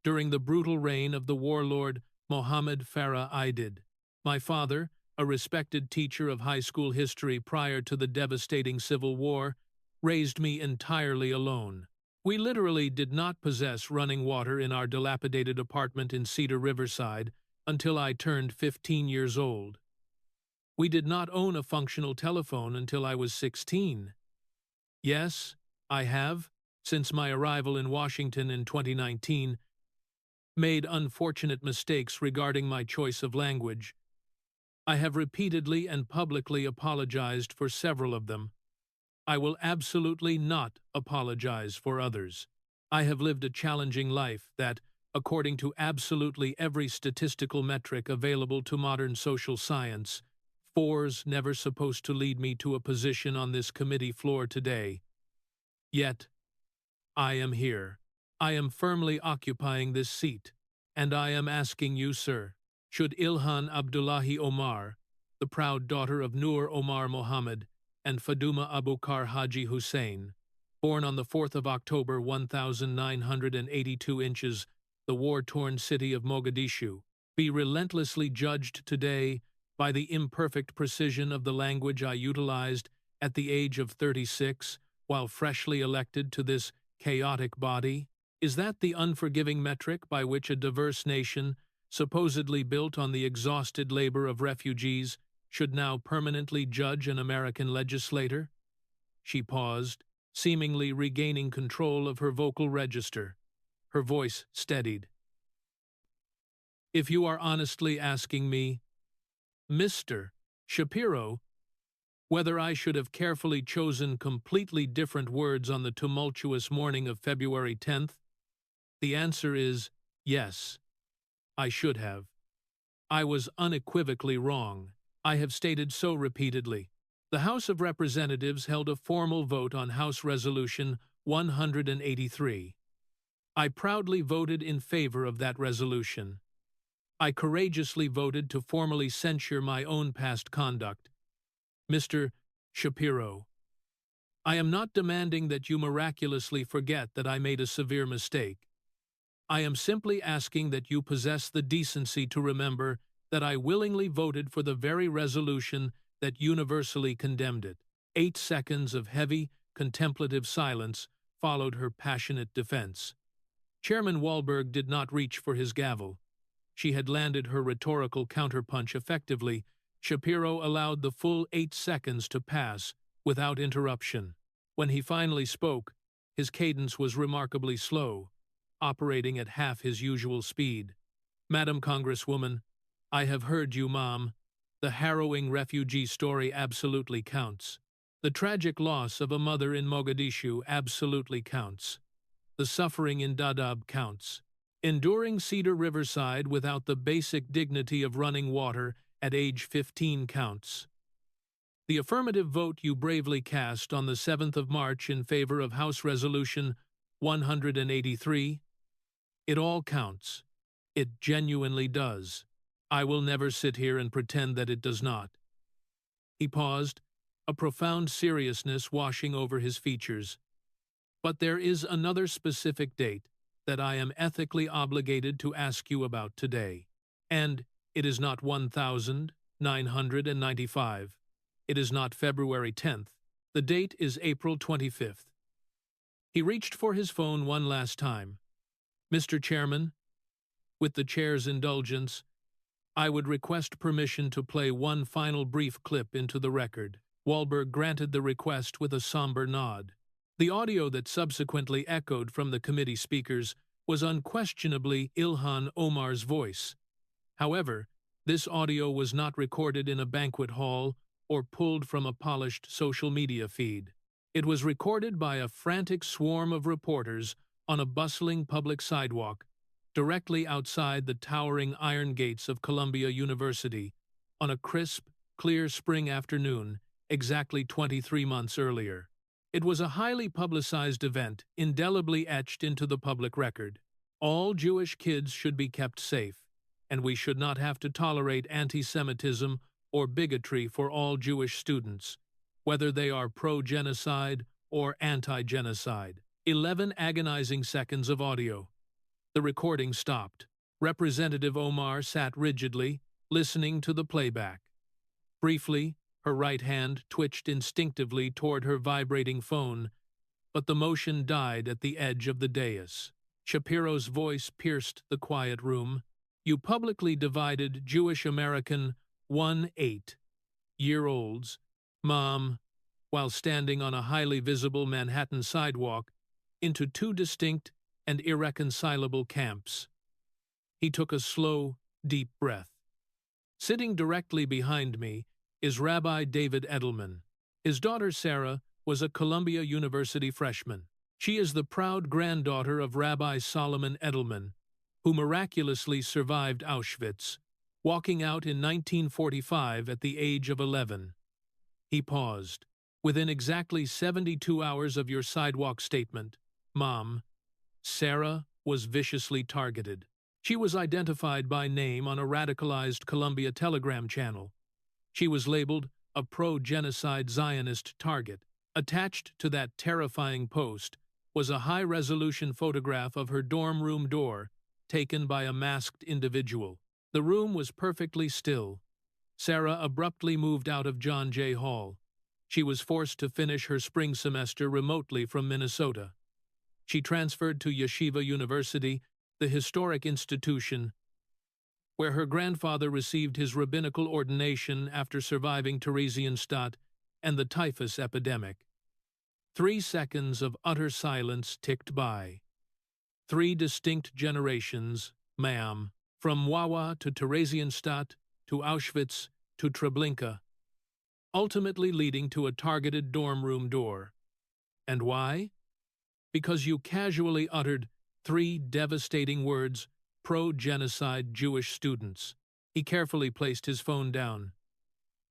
S1: during the brutal reign of the warlord Mohammed Farah Aidid. My father, a respected teacher of high school history prior to the devastating civil war, raised me entirely alone. We literally did not possess running water in our dilapidated apartment in Cedar Riverside until I turned 15 years old. We did not own a functional telephone until I was 16. Yes, I have, since my arrival in Washington in 2019, made unfortunate mistakes regarding my choice of language. I have repeatedly and publicly apologized for several of them. I will absolutely not apologize for others. I have lived a challenging life that, according to absolutely every statistical metric available to modern social science, 4's never supposed to lead me to a position on this committee floor today. Yet, I am here. I am firmly occupying this seat, and I am asking you, sir, should Ilhan Abdullahi Omar, the proud daughter of Noor Omar Mohammed and Faduma Abukar Haji Hussein, born on the 4th of October 1982 inches, the war-torn city of Mogadishu, be relentlessly judged today by the imperfect precision of the language I utilized at the age of 36 while freshly elected to this chaotic body? Is that the unforgiving metric by which a diverse nation, supposedly built on the exhausted labor of refugees, should now permanently judge an American legislator? She paused, seemingly regaining control of her vocal register. Her voice steadied. If you are honestly asking me, Mr. Shapiro, whether I should have carefully chosen completely different words on the tumultuous morning of February 10th, the answer is yes, I should have. I was unequivocally wrong. I have stated so repeatedly. The House of Representatives held a formal vote on House Resolution 183. I proudly voted in favor of that resolution. I courageously voted to formally censure my own past conduct. Mr. Shapiro, I am not demanding that you miraculously forget that I made a severe mistake. I am simply asking that you possess the decency to remember that I willingly voted for the very resolution that universally condemned it. 8 seconds of heavy, contemplative silence followed her passionate defense. Chairman Wahlberg did not reach for his gavel. She had landed her rhetorical counterpunch effectively. Shapiro allowed the full 8 seconds to pass without interruption. When he finally spoke, his cadence was remarkably slow, operating at half his usual speed. Madam Congresswoman, I have heard you, Mom. The harrowing refugee story absolutely counts. The tragic loss of a mother in Mogadishu absolutely counts. The suffering in Dadaab counts. Enduring Cedar Riverside without the basic dignity of running water at age 15 counts. The affirmative vote you bravely cast on the 7th of March in favor of House Resolution 183, it all counts. It genuinely does. I will never sit here and pretend that it does not. He paused, a profound seriousness washing over his features. But there is another specific date that I am ethically obligated to ask you about today. And it is not 1995. It is not February 10th. The date is April 25th. He reached for his phone one last time. Mr. Chairman, with the chair's indulgence, I would request permission to play one final brief clip into the record. Wahlberg granted the request with a somber nod. The audio that subsequently echoed from the committee speakers was unquestionably Ilhan Omar's voice. However, this audio was not recorded in a banquet hall or pulled from a polished social media feed. It was recorded by a frantic swarm of reporters on a bustling public sidewalk, directly outside the towering iron gates of Columbia University, on a crisp, clear spring afternoon, exactly 23 months earlier. It was a highly publicized event, indelibly etched into the public record. All Jewish kids should be kept safe, and we should not have to tolerate anti-Semitism or bigotry for all Jewish students, whether they are pro-genocide or anti-genocide. 11 agonizing seconds of audio. The recording stopped. Representative Omar sat rigidly, listening to the playback. Briefly, her right hand twitched instinctively toward her vibrating phone, but the motion died at the edge of the dais. Shapiro's voice pierced the quiet room. You publicly divided Jewish American 1-8-year-olds, Mom, while standing on a highly visible Manhattan sidewalk, into two distinct and irreconcilable camps. He took a slow, deep breath. Sitting directly behind me is Rabbi David Edelman. His daughter Sarah was a Columbia University freshman. She is the proud granddaughter of Rabbi Solomon Edelman, who miraculously survived Auschwitz, walking out in 1945 at the age of 11. He paused. Within exactly 72 hours of your sidewalk statement, Mom, Sarah was viciously targeted. She was identified by name on a radicalized Columbia Telegram channel. She was labeled a pro-genocide Zionist target. Attached to that terrifying post was a high-resolution photograph of her dorm room door, taken by a masked individual. The room was perfectly still. Sarah abruptly moved out of John Jay Hall. She was forced to finish her spring semester remotely from Minnesota. She transferred to Yeshiva University, the historic institution where her grandfather received his rabbinical ordination after surviving Theresienstadt and the typhus epidemic. 3 seconds of utter silence ticked by. 3 distinct generations, ma'am, from Wawa to Theresienstadt to Auschwitz to Treblinka, ultimately leading to a targeted dorm room door. And why? Because you casually uttered 3 devastating words, pro-genocide Jewish students. He carefully placed his phone down.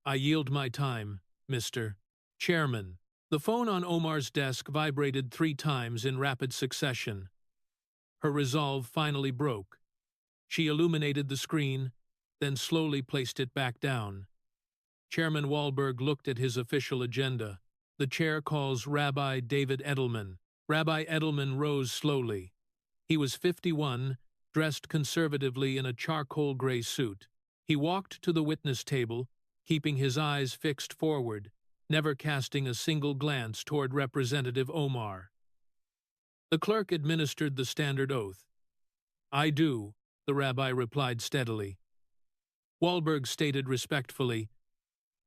S1: I yield my time, Mr. Chairman. The phone on Omar's desk vibrated 3 times in rapid succession. Her resolve finally broke. She illuminated the screen, then slowly placed it back down. Chairman Wahlberg looked at his official agenda. The chair calls Rabbi David Edelman. Rabbi Edelman rose slowly. He was 51, dressed conservatively in a charcoal gray suit. He walked to the witness table, keeping his eyes fixed forward, never casting a single glance toward Representative Omar. The clerk administered the standard oath. I do, the rabbi replied steadily. Wahlberg stated respectfully,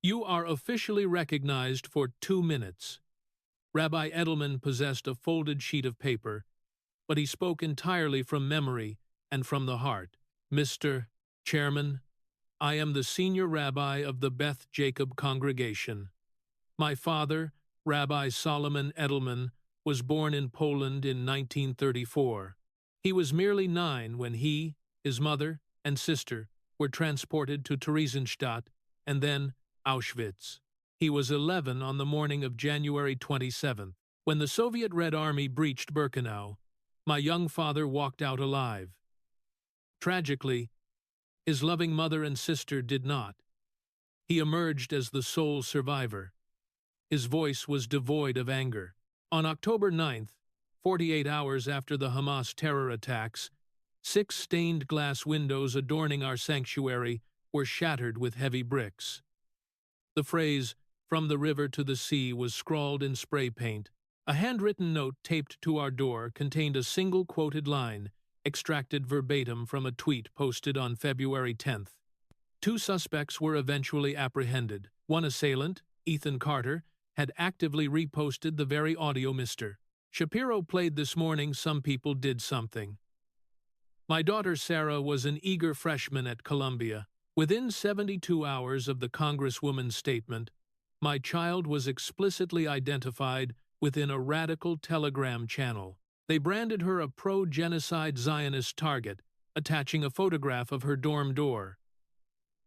S1: You are officially recognized for 2 minutes. Rabbi Edelman possessed a folded sheet of paper, but he spoke entirely from memory and from the heart. Mr. Chairman, I am the senior rabbi of the Beth Jacob congregation. My father, Rabbi Solomon Edelman, was born in Poland in 1934. He was merely 9 when he, his mother, and sister were transported to Theresienstadt and then Auschwitz. He was 11 on the morning of January 27th. When the Soviet Red Army breached Birkenau, my young father walked out alive. Tragically, his loving mother and sister did not. He emerged as the sole survivor. His voice was devoid of anger. On October 9th, 48 hours after the Hamas terror attacks, 6 stained glass windows adorning our sanctuary were shattered with heavy bricks. The phrase, "From the river to the sea" was scrawled in spray paint. A handwritten note taped to our door contained a single quoted line, extracted verbatim from a tweet posted on February 10th. 2 suspects were eventually apprehended. One assailant, Ethan Carter, had actively reposted the very audio Mr. Shapiro played this morning. Some people did something. My daughter Sarah was an eager freshman at Columbia. Within 72 hours of the Congresswoman's statement, my child was explicitly identified within a radical Telegram channel. They branded her a pro-genocide Zionist target, attaching a photograph of her dorm door.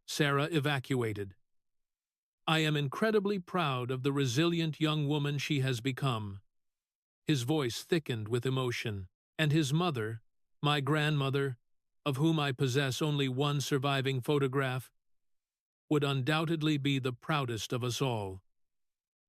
S1: Sarah evacuated. I am incredibly proud of the resilient young woman she has become. His voice thickened with emotion. And his mother, my grandmother, of whom I possess only one surviving photograph, would undoubtedly be the proudest of us all.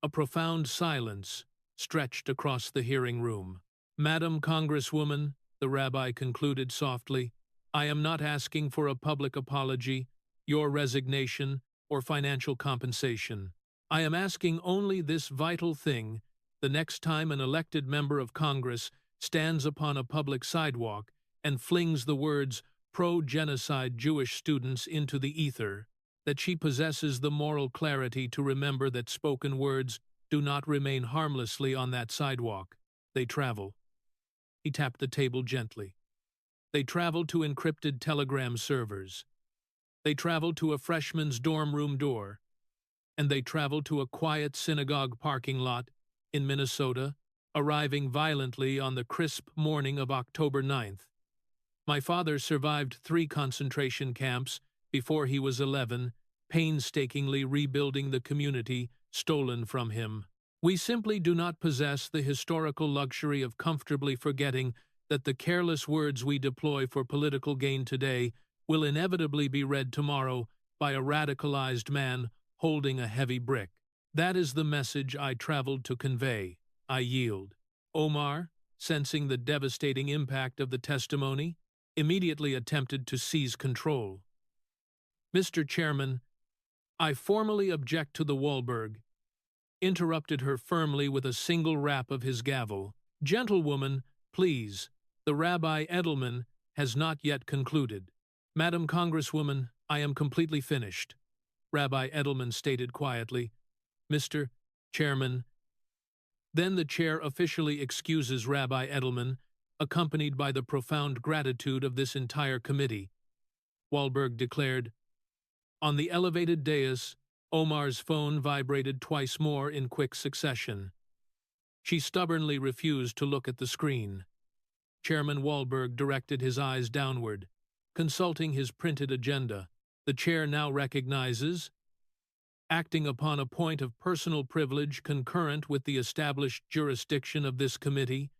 S1: A profound silence stretched across the hearing room. Madam Congresswoman, the rabbi concluded softly, I am not asking for a public apology, your resignation, or financial compensation. I am asking only this vital thing: the next time an elected member of Congress stands upon a public sidewalk and flings the words pro-genocide Jewish students into the ether, that she possesses the moral clarity to remember that spoken words do not remain harmlessly on that sidewalk. They travel. He tapped the table gently. They travel to encrypted telegram servers. They travel to a freshman's dorm room door. And they travel to a quiet synagogue parking lot in Minnesota, arriving violently on the crisp morning of October 9th. My father survived 3 concentration camps before he was 11, painstakingly rebuilding the community stolen from him. We simply do not possess the historical luxury of comfortably forgetting that the careless words we deploy for political gain today will inevitably be read tomorrow by a radicalized man holding a heavy brick. That is the message I traveled to convey. I yield. Omar, sensing the devastating impact of the testimony, immediately attempted to seize control. Mr. Chairman, I formally object to the Wahlberg, interrupted her firmly with a single rap of his gavel. Gentlewoman, please, the Rabbi Edelman has not yet concluded. Madam Congresswoman, I am completely finished, Rabbi Edelman stated quietly. Mr. Chairman. Then the chair officially excuses Rabbi Edelman, accompanied by the profound gratitude of this entire committee. Wahlberg declared. On the elevated dais, Omar's phone vibrated twice more in quick succession. She stubbornly refused to look at the screen. Chairman Wahlberg directed his eyes downward, consulting his printed agenda. The chair now recognizes, acting upon a point of personal privilege concurrent with the established jurisdiction of this committee,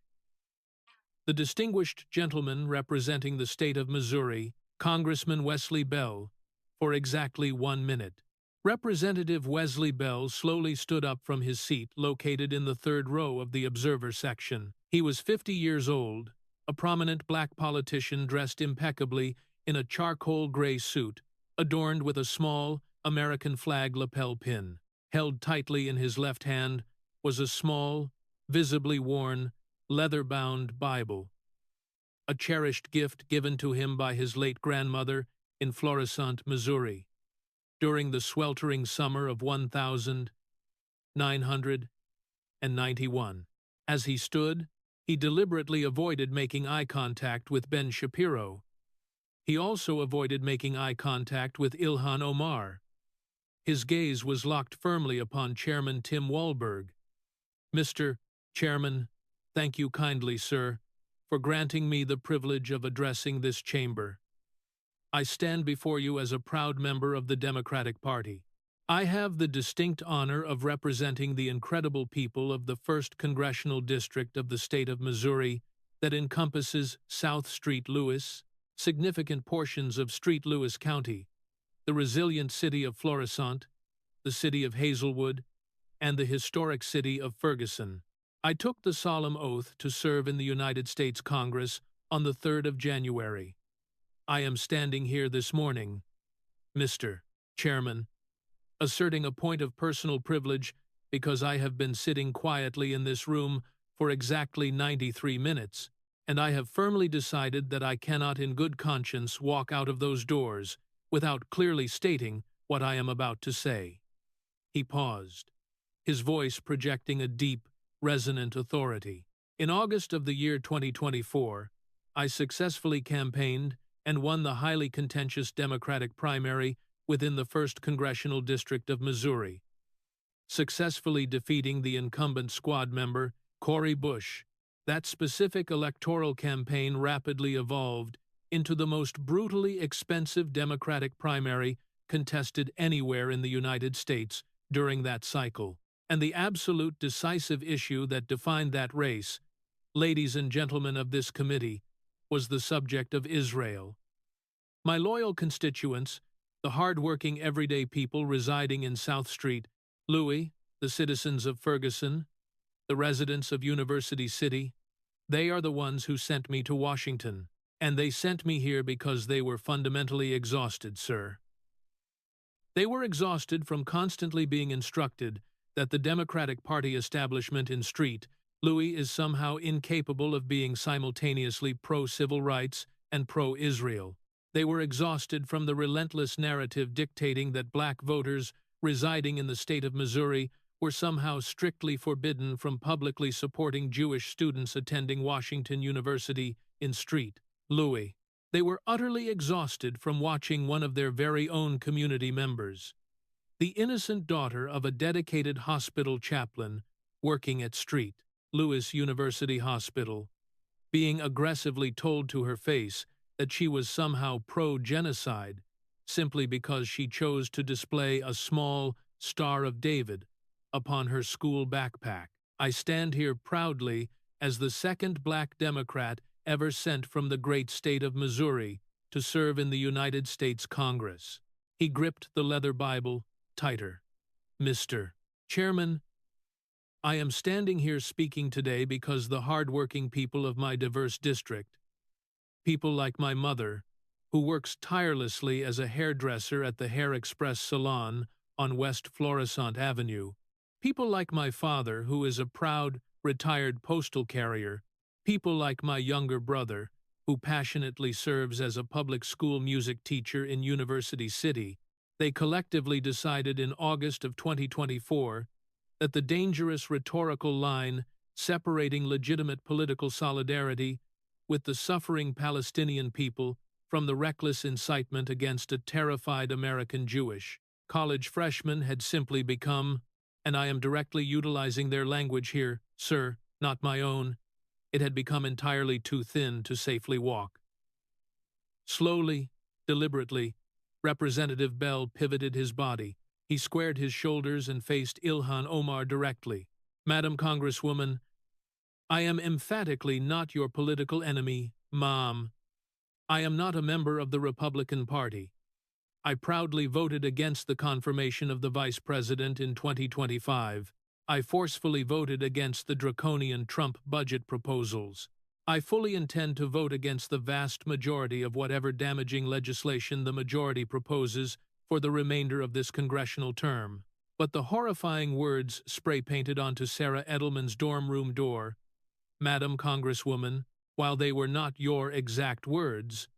S1: the distinguished gentleman representing the state of Missouri, Congressman Wesley Bell, for exactly 1 minute. Representative Wesley Bell slowly stood up from his seat located in the 3rd row of the observer section. He was 50 years old, a prominent black politician dressed impeccably in a charcoal gray suit, adorned with a small American flag lapel pin. Held tightly in his left hand was a small, visibly worn, leather-bound Bible, a cherished gift given to him by his late grandmother in Florissant, Missouri, during the sweltering summer of 1991. As he stood, he deliberately avoided making eye contact with Ben Shapiro. He also avoided making eye contact with Ilhan Omar. His gaze was locked firmly upon Chairman Tim Wahlberg. Mr. Chairman, thank you kindly, sir, for granting me the privilege of addressing this chamber. I stand before you as a proud member of the Democratic Party. I have the distinct honor of representing the incredible people of the 1st Congressional District of the state of Missouri that encompasses South St. Louis, significant portions of St. Louis County, the resilient city of Florissant, the city of Hazelwood, and the historic city of Ferguson. I took the solemn oath to serve in the United States Congress on the 3rd of January. I am standing here this morning, Mr. Chairman, asserting a point of personal privilege because I have been sitting quietly in this room for exactly 93 minutes, and I have firmly decided that I cannot in good conscience walk out of those doors without clearly stating what I am about to say." He paused, his voice projecting a deep, resonant authority. "In August of the year 2024, I successfully campaigned and won the highly contentious Democratic primary within the 1st Congressional District of Missouri, successfully defeating the incumbent squad member, Cori Bush. That specific electoral campaign rapidly evolved into the most brutally expensive Democratic primary contested anywhere in the United States during that cycle. And the absolute decisive issue that defined that race, ladies and gentlemen of this committee, was the subject of Israel. My loyal constituents, the hard-working everyday people residing in South Street, Louis, the citizens of Ferguson, the residents of University City, they are the ones who sent me to Washington, and they sent me here because they were fundamentally exhausted, sir. They were exhausted from constantly being instructed that the Democratic Party establishment in Street, Louis, is somehow incapable of being simultaneously pro-civil rights and pro-Israel. They were exhausted from the relentless narrative dictating that black voters residing in the state of Missouri were somehow strictly forbidden from publicly supporting Jewish students attending Washington University in Street, Louis. They were utterly exhausted from watching one of their very own community members, the innocent daughter of a dedicated hospital chaplain working at Street, Louis University Hospital, being aggressively told to her face that she was somehow pro-genocide simply because she chose to display a small Star of David upon her school backpack. I stand here proudly as the second black Democrat ever sent from the great state of Missouri to serve in the United States Congress. He gripped the leather Bible tighter. "Mr. Chairman, I am standing here speaking today because the hard-working people of my diverse district, people like my mother, who works tirelessly as a hairdresser at the Hair Express Salon on West Florissant Avenue, people like my father, who is a proud, retired postal carrier, people like my younger brother, who passionately serves as a public school music teacher in University City, they collectively decided in August of 2024 that the dangerous rhetorical line separating legitimate political solidarity with the suffering Palestinian people from the reckless incitement against a terrified American Jewish college freshman had simply become, and I am directly utilizing their language here, sir, not my own, it had become entirely too thin to safely walk. Slowly, deliberately, Representative Bell pivoted his body. He squared his shoulders and faced Ilhan Omar directly. "Madam Congresswoman, I am emphatically not your political enemy, Mom. I am not a member of the Republican Party. I proudly voted against the confirmation of the Vice President in 2025. I forcefully voted against the draconian Trump budget proposals. I fully intend to vote against the vast majority of whatever damaging legislation the majority proposes for the remainder of this congressional term." But the horrifying words spray-painted onto Sarah Edelman's dorm room door, "Madam Congresswoman," while they were not your exact words,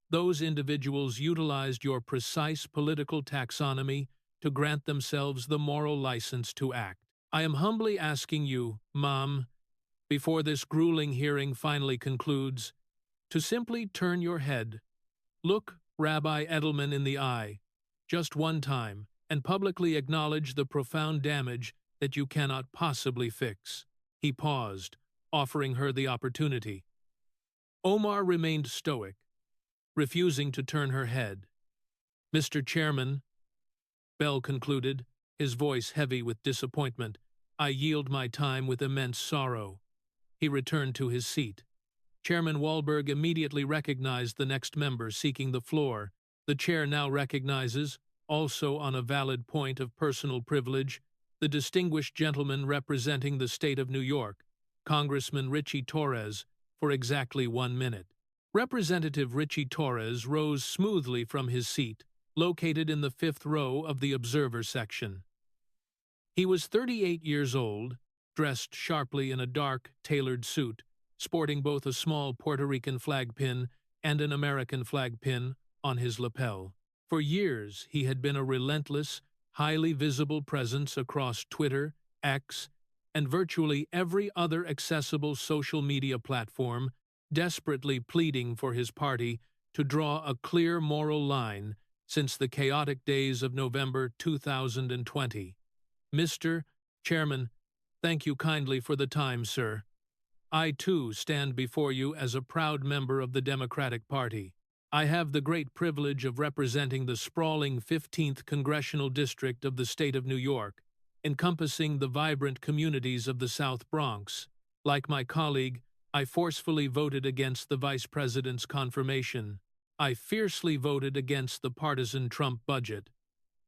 S1: those individuals utilized your precise political taxonomy to grant themselves the moral license to act. I am humbly asking you, Mom, before this grueling hearing finally concludes, to simply turn your head, look Rabbi Edelman in the eye, just one time, and publicly acknowledge the profound damage that you cannot possibly fix. He paused, offering her the opportunity. Omar remained stoic, refusing to turn her head. "Mr. Chairman," Bell concluded, his voice heavy with disappointment, "I yield my time with immense sorrow." He returned to his seat. Chairman Wahlberg immediately recognized the next member seeking the floor. The chair now recognizes, also on a valid point of personal privilege, the distinguished gentleman representing the state of New York, Congressman Richie Torres, for exactly 1 minute. Representative Richie Torres rose smoothly from his seat, located in the fifth row of the observer section. He was 38 years old, dressed sharply in a dark, tailored suit, sporting both a small Puerto Rican flag pin and an American flag pin on his lapel. For years, he had been a relentless, highly visible presence across Twitter, X, and virtually every other accessible social media platform, desperately pleading for his party to draw a clear moral line since the chaotic days of November 2020. Mr. Chairman, thank you kindly for the time, sir. I, too, stand before you as a proud member of the Democratic Party. I have the great privilege of representing the sprawling 15th Congressional District of the state of New York, encompassing the vibrant communities of the South Bronx. Like my colleague, I forcefully voted against the Vice President's confirmation. I fiercely voted against the partisan Trump budget.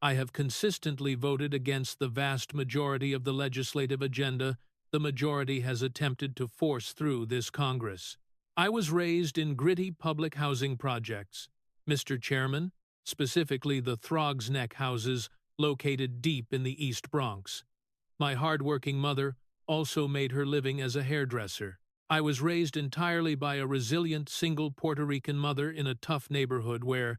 S1: I have consistently voted against the vast majority of the legislative agenda the majority has attempted to force through this Congress. I was raised in gritty public housing projects, Mr. Chairman, specifically the Throgs Neck houses located deep in the East Bronx. My hard-working mother also made her living as a hairdresser. I was raised entirely by a resilient single Puerto Rican mother in a tough neighborhood where,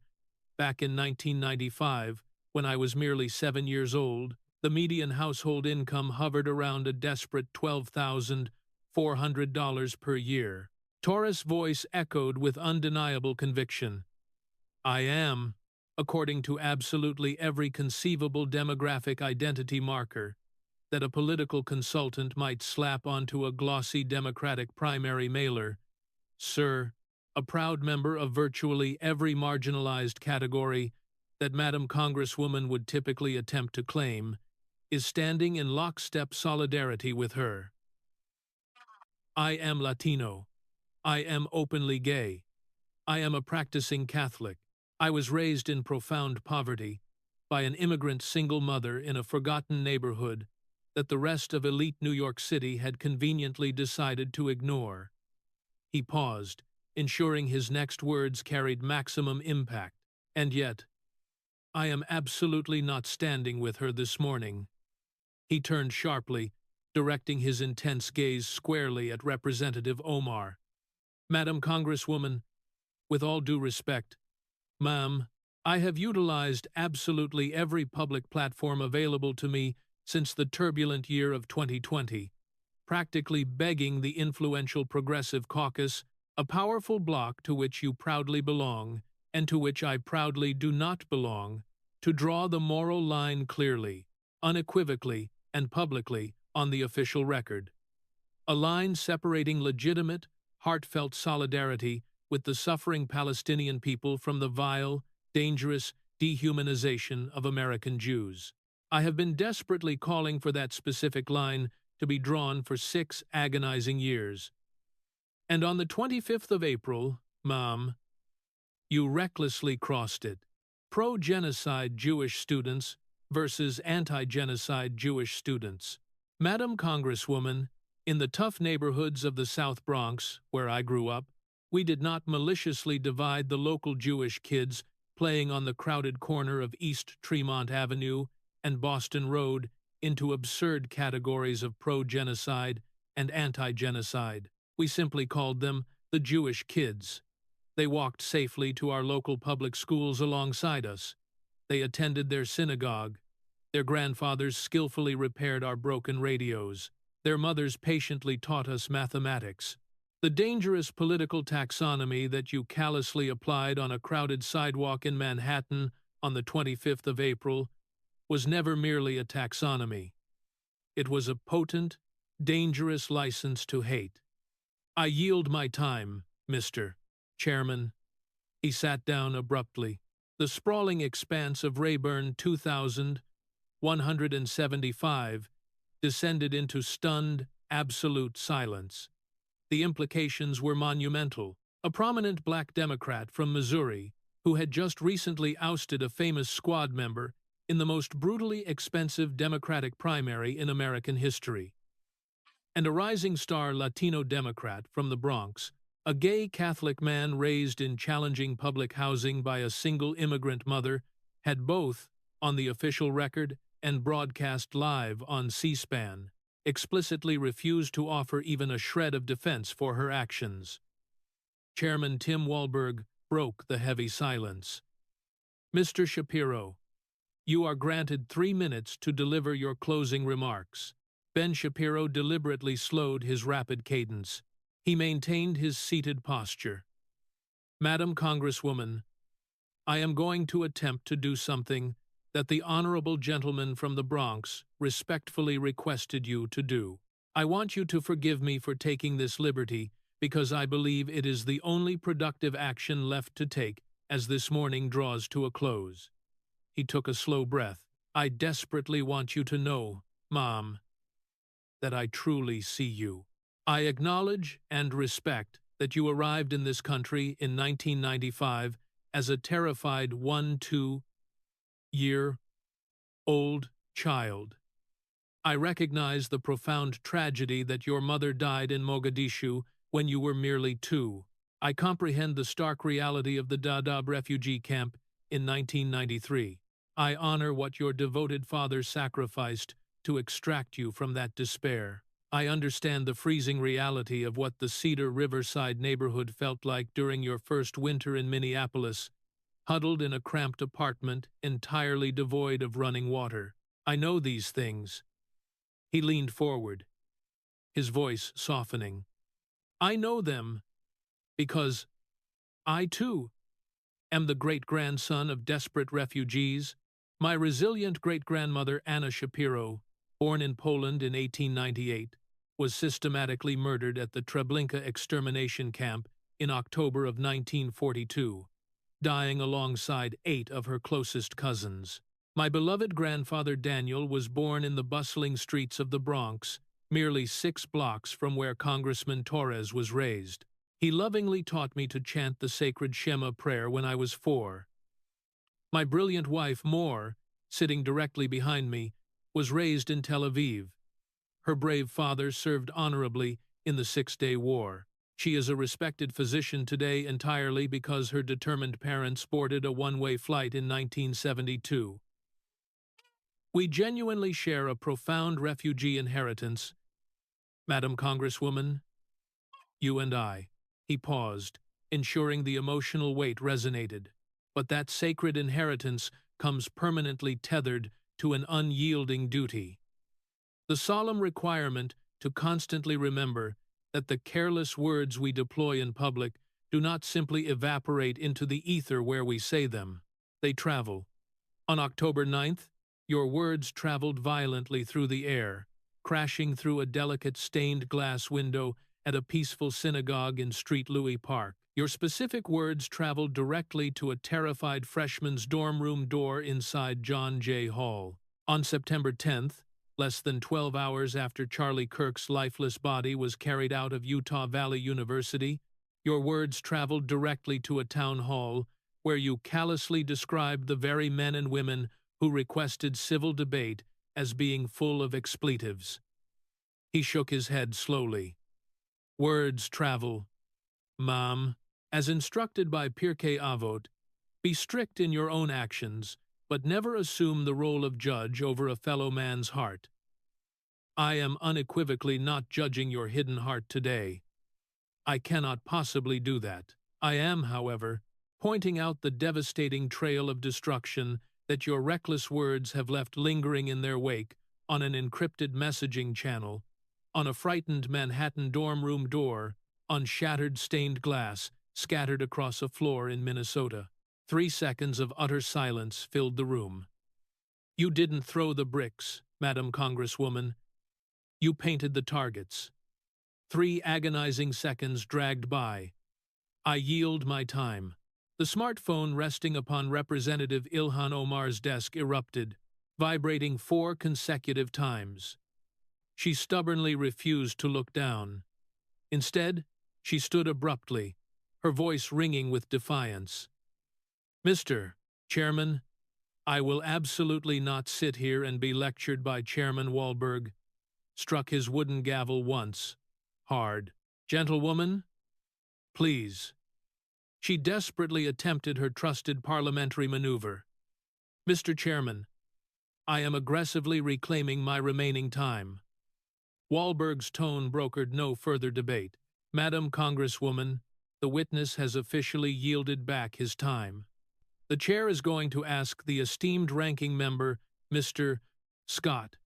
S1: back in 1995, when I was merely 7 years old, the median household income hovered around a desperate $12,400 per year. Torres' voice echoed with undeniable conviction. I am, according to absolutely every conceivable demographic identity marker that a political consultant might slap onto a glossy Democratic primary mailer, sir, a proud member of virtually every marginalized category that Madam Congresswoman would typically attempt to claim, is standing in lockstep solidarity with her. I am Latino. I am openly gay. I am a practicing Catholic. I was raised in profound poverty by an immigrant single mother in a forgotten neighborhood that the rest of elite New York City had conveniently decided to ignore. He paused, ensuring his next words carried maximum impact. And yet, I am absolutely not standing with her this morning. He turned sharply, directing his intense gaze squarely at Representative Omar. Madam Congresswoman, with all due respect, ma'am, I have utilized absolutely every public platform available to me since the turbulent year of 2020, practically begging the influential Progressive Caucus, a powerful bloc to which you proudly belong, and to which I proudly do not belong, to draw the moral line clearly, unequivocally, and publicly on the official record. A line separating legitimate, heartfelt solidarity with the suffering Palestinian people from the vile, dangerous dehumanization of American Jews. I have been desperately calling for that specific line to be drawn for 6 agonizing years. And on the 25th of April, ma'am, you recklessly crossed it. Pro-genocide Jewish students versus anti-genocide Jewish students. Madam Congresswoman, in the tough neighborhoods of the South Bronx, where I grew up, we did not maliciously divide the local Jewish kids playing on the crowded corner of East Tremont Avenue and Boston Road into absurd categories of pro-genocide and anti-genocide. We simply called them the Jewish kids. They walked safely to our local public schools alongside us. They attended their synagogue. Their grandfathers skillfully repaired our broken radios. Their mothers patiently taught us mathematics. The dangerous political taxonomy that you callously applied on a crowded sidewalk in Manhattan on the 25th of April was never merely a taxonomy. It was a potent, dangerous license to hate. I yield my time, Mr. Chairman. He sat down abruptly. The sprawling expanse of Rayburn 2175 descended into stunned, absolute silence. The implications were monumental. A prominent black Democrat from Missouri, who had just recently ousted a famous squad member in the most brutally expensive Democratic primary in American history, and a rising star Latino Democrat from the Bronx, a gay Catholic man raised in challenging public housing by a single immigrant mother, had both, on the official record and broadcast live on C-SPAN, explicitly refused to offer even a shred of defense for her actions. Chairman Tim Walberg broke the heavy silence. Mr. Shapiro, you are granted 3 minutes to deliver your closing remarks. Ben Shapiro deliberately slowed his rapid cadence. He maintained his seated posture. Madam Congresswoman, I am going to attempt to do something that the honorable gentleman from the Bronx respectfully requested you to do. I want you to forgive me for taking this liberty because I believe it is the only productive action left to take as this morning draws to a close. He took a slow breath. I desperately want you to know, Mom, that I truly see you. I acknowledge and respect that you arrived in this country in 1995 as a terrified 1-2-year-old child. I recognize the profound tragedy that your mother died in Mogadishu when you were merely 2. I comprehend the stark reality of the Dadaab refugee camp in 1993. I honor what your devoted father sacrificed to extract you from that despair. I understand the freezing reality of what the Cedar Riverside neighborhood felt like during your first winter in Minneapolis, huddled in a cramped apartment entirely devoid of running water. I know these things. He leaned forward, his voice softening. I know them because I, too, am the great-grandson of desperate refugees. My resilient great-grandmother Anna Shapiro, born in Poland in 1898, was systematically murdered at the Treblinka extermination camp in October of 1942, dying alongside 8 of her closest cousins. My beloved grandfather Daniel was born in the bustling streets of the Bronx, merely 6 blocks from where Congressman Torres was raised. He lovingly taught me to chant the sacred Shema prayer when I was 4. My brilliant wife, Moore, sitting directly behind me, was raised in Tel Aviv. Her brave father served honorably in the Six-Day War. She is a respected physician today entirely because her determined parents boarded a one-way flight in 1972. We genuinely share a profound refugee inheritance, Madam Congresswoman, you and I. He paused, ensuring the emotional weight resonated. But that sacred inheritance comes permanently tethered to an unyielding duty. The solemn requirement to constantly remember that the careless words we deploy in public do not simply evaporate into the ether where we say them. They travel. On October 9th, your words traveled violently through the air, crashing through a delicate stained glass window at a peaceful synagogue in Street Louis Park. Your specific words traveled directly to a terrified freshman's dorm room door inside John Jay Hall. On September 10th, less than 12 hours after Charlie Kirk's lifeless body was carried out of Utah Valley University, your words traveled directly to a town hall where you callously described the very men and women who requested civil debate as being full of expletives. He shook his head slowly. Words travel. Mom, as instructed by Pirkei Avot, be strict in your own actions, but never assume the role of judge over a fellow man's heart. I am unequivocally not judging your hidden heart today. I cannot possibly do that. I am, however, pointing out the devastating trail of destruction that your reckless words have left lingering in their wake on an encrypted messaging channel, on a frightened Manhattan dorm room door, on shattered stained glass scattered across a floor in Minnesota. 3 seconds of utter silence filled the room. You didn't throw the bricks, Madam Congresswoman. You painted the targets. 3 agonizing seconds dragged by. I yield my time. The smartphone resting upon Representative Ilhan Omar's desk erupted, vibrating 4 consecutive times. She stubbornly refused to look down. Instead, she stood abruptly, her voice ringing with defiance. Mr. Chairman, I will absolutely not sit here and be lectured by Chairman Walberg. Struck his wooden gavel once, hard. Gentlewoman, please. She desperately attempted her trusted parliamentary maneuver. Mr. Chairman, I am aggressively reclaiming my remaining time. Wahlberg's tone brokered no further debate. Madam Congresswoman, the witness has officially yielded back his time. The chair is going to ask the esteemed ranking member, Mr. Scott,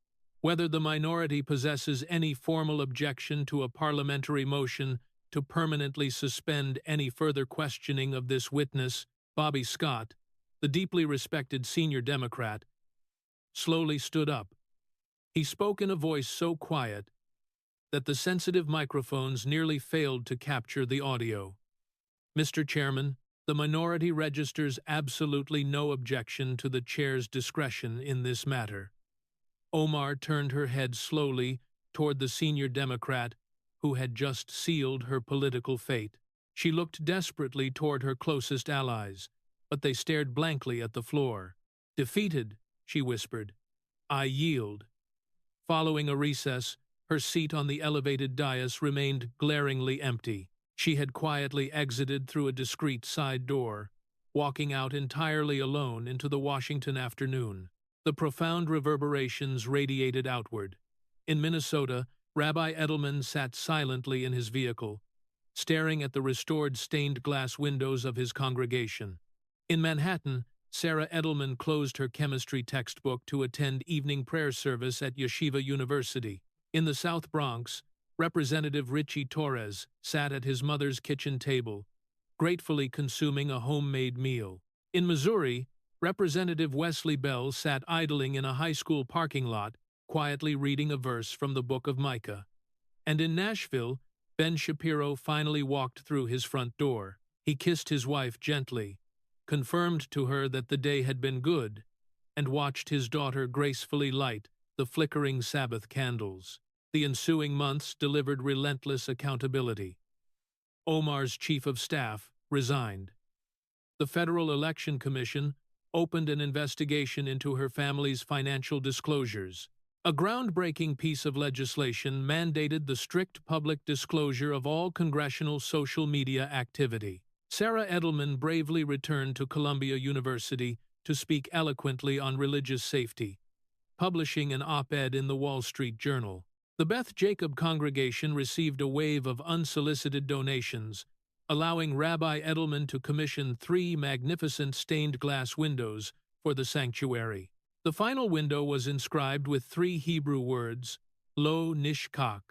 S1: whether the minority possesses any formal objection to a parliamentary motion to permanently suspend any further questioning of this witness. Bobby Scott, the deeply respected senior Democrat, slowly stood up. He spoke in a voice so quiet that the sensitive microphones nearly failed to capture the audio. Mr. Chairman, the minority registers absolutely no objection to the chair's discretion in this matter. Omar turned her head slowly toward the senior Democrat who had just sealed her political fate. She looked desperately toward her closest allies, but they stared blankly at the floor. Defeated, she whispered, I yield. Following a recess, her seat on the elevated dais remained glaringly empty. She had quietly exited through a discreet side door, walking out entirely alone into the Washington afternoon. The profound reverberations radiated outward. In Minnesota, Rabbi Edelman sat silently in his vehicle, staring at the restored stained glass windows of his congregation. In Manhattan, Sarah Edelman closed her chemistry textbook to attend evening prayer service at Yeshiva University. In the South Bronx, Representative Richie Torres sat at his mother's kitchen table, gratefully consuming a homemade meal. In Missouri, Representative Wesley Bell sat idling in a high school parking lot, quietly reading a verse from the book of Micah. And in Nashville, Ben Shapiro finally walked through his front door. He kissed his wife gently, confirmed to her that the day had been good, and watched his daughter gracefully light the flickering Sabbath candles. The ensuing months delivered relentless accountability. Omar's chief of staff resigned. The Federal Election Commission opened an investigation into her family's financial disclosures. A groundbreaking piece of legislation mandated the strict public disclosure of all congressional social media activity. Sarah Edelman bravely returned to Columbia University to speak eloquently on religious safety, publishing an op-ed in the Wall Street Journal. The Beth Jacob congregation received a wave of unsolicited donations, allowing Rabbi Edelman to commission 3 magnificent stained glass windows for the sanctuary. The final window was inscribed with 3 Hebrew words, Lo Nishkach,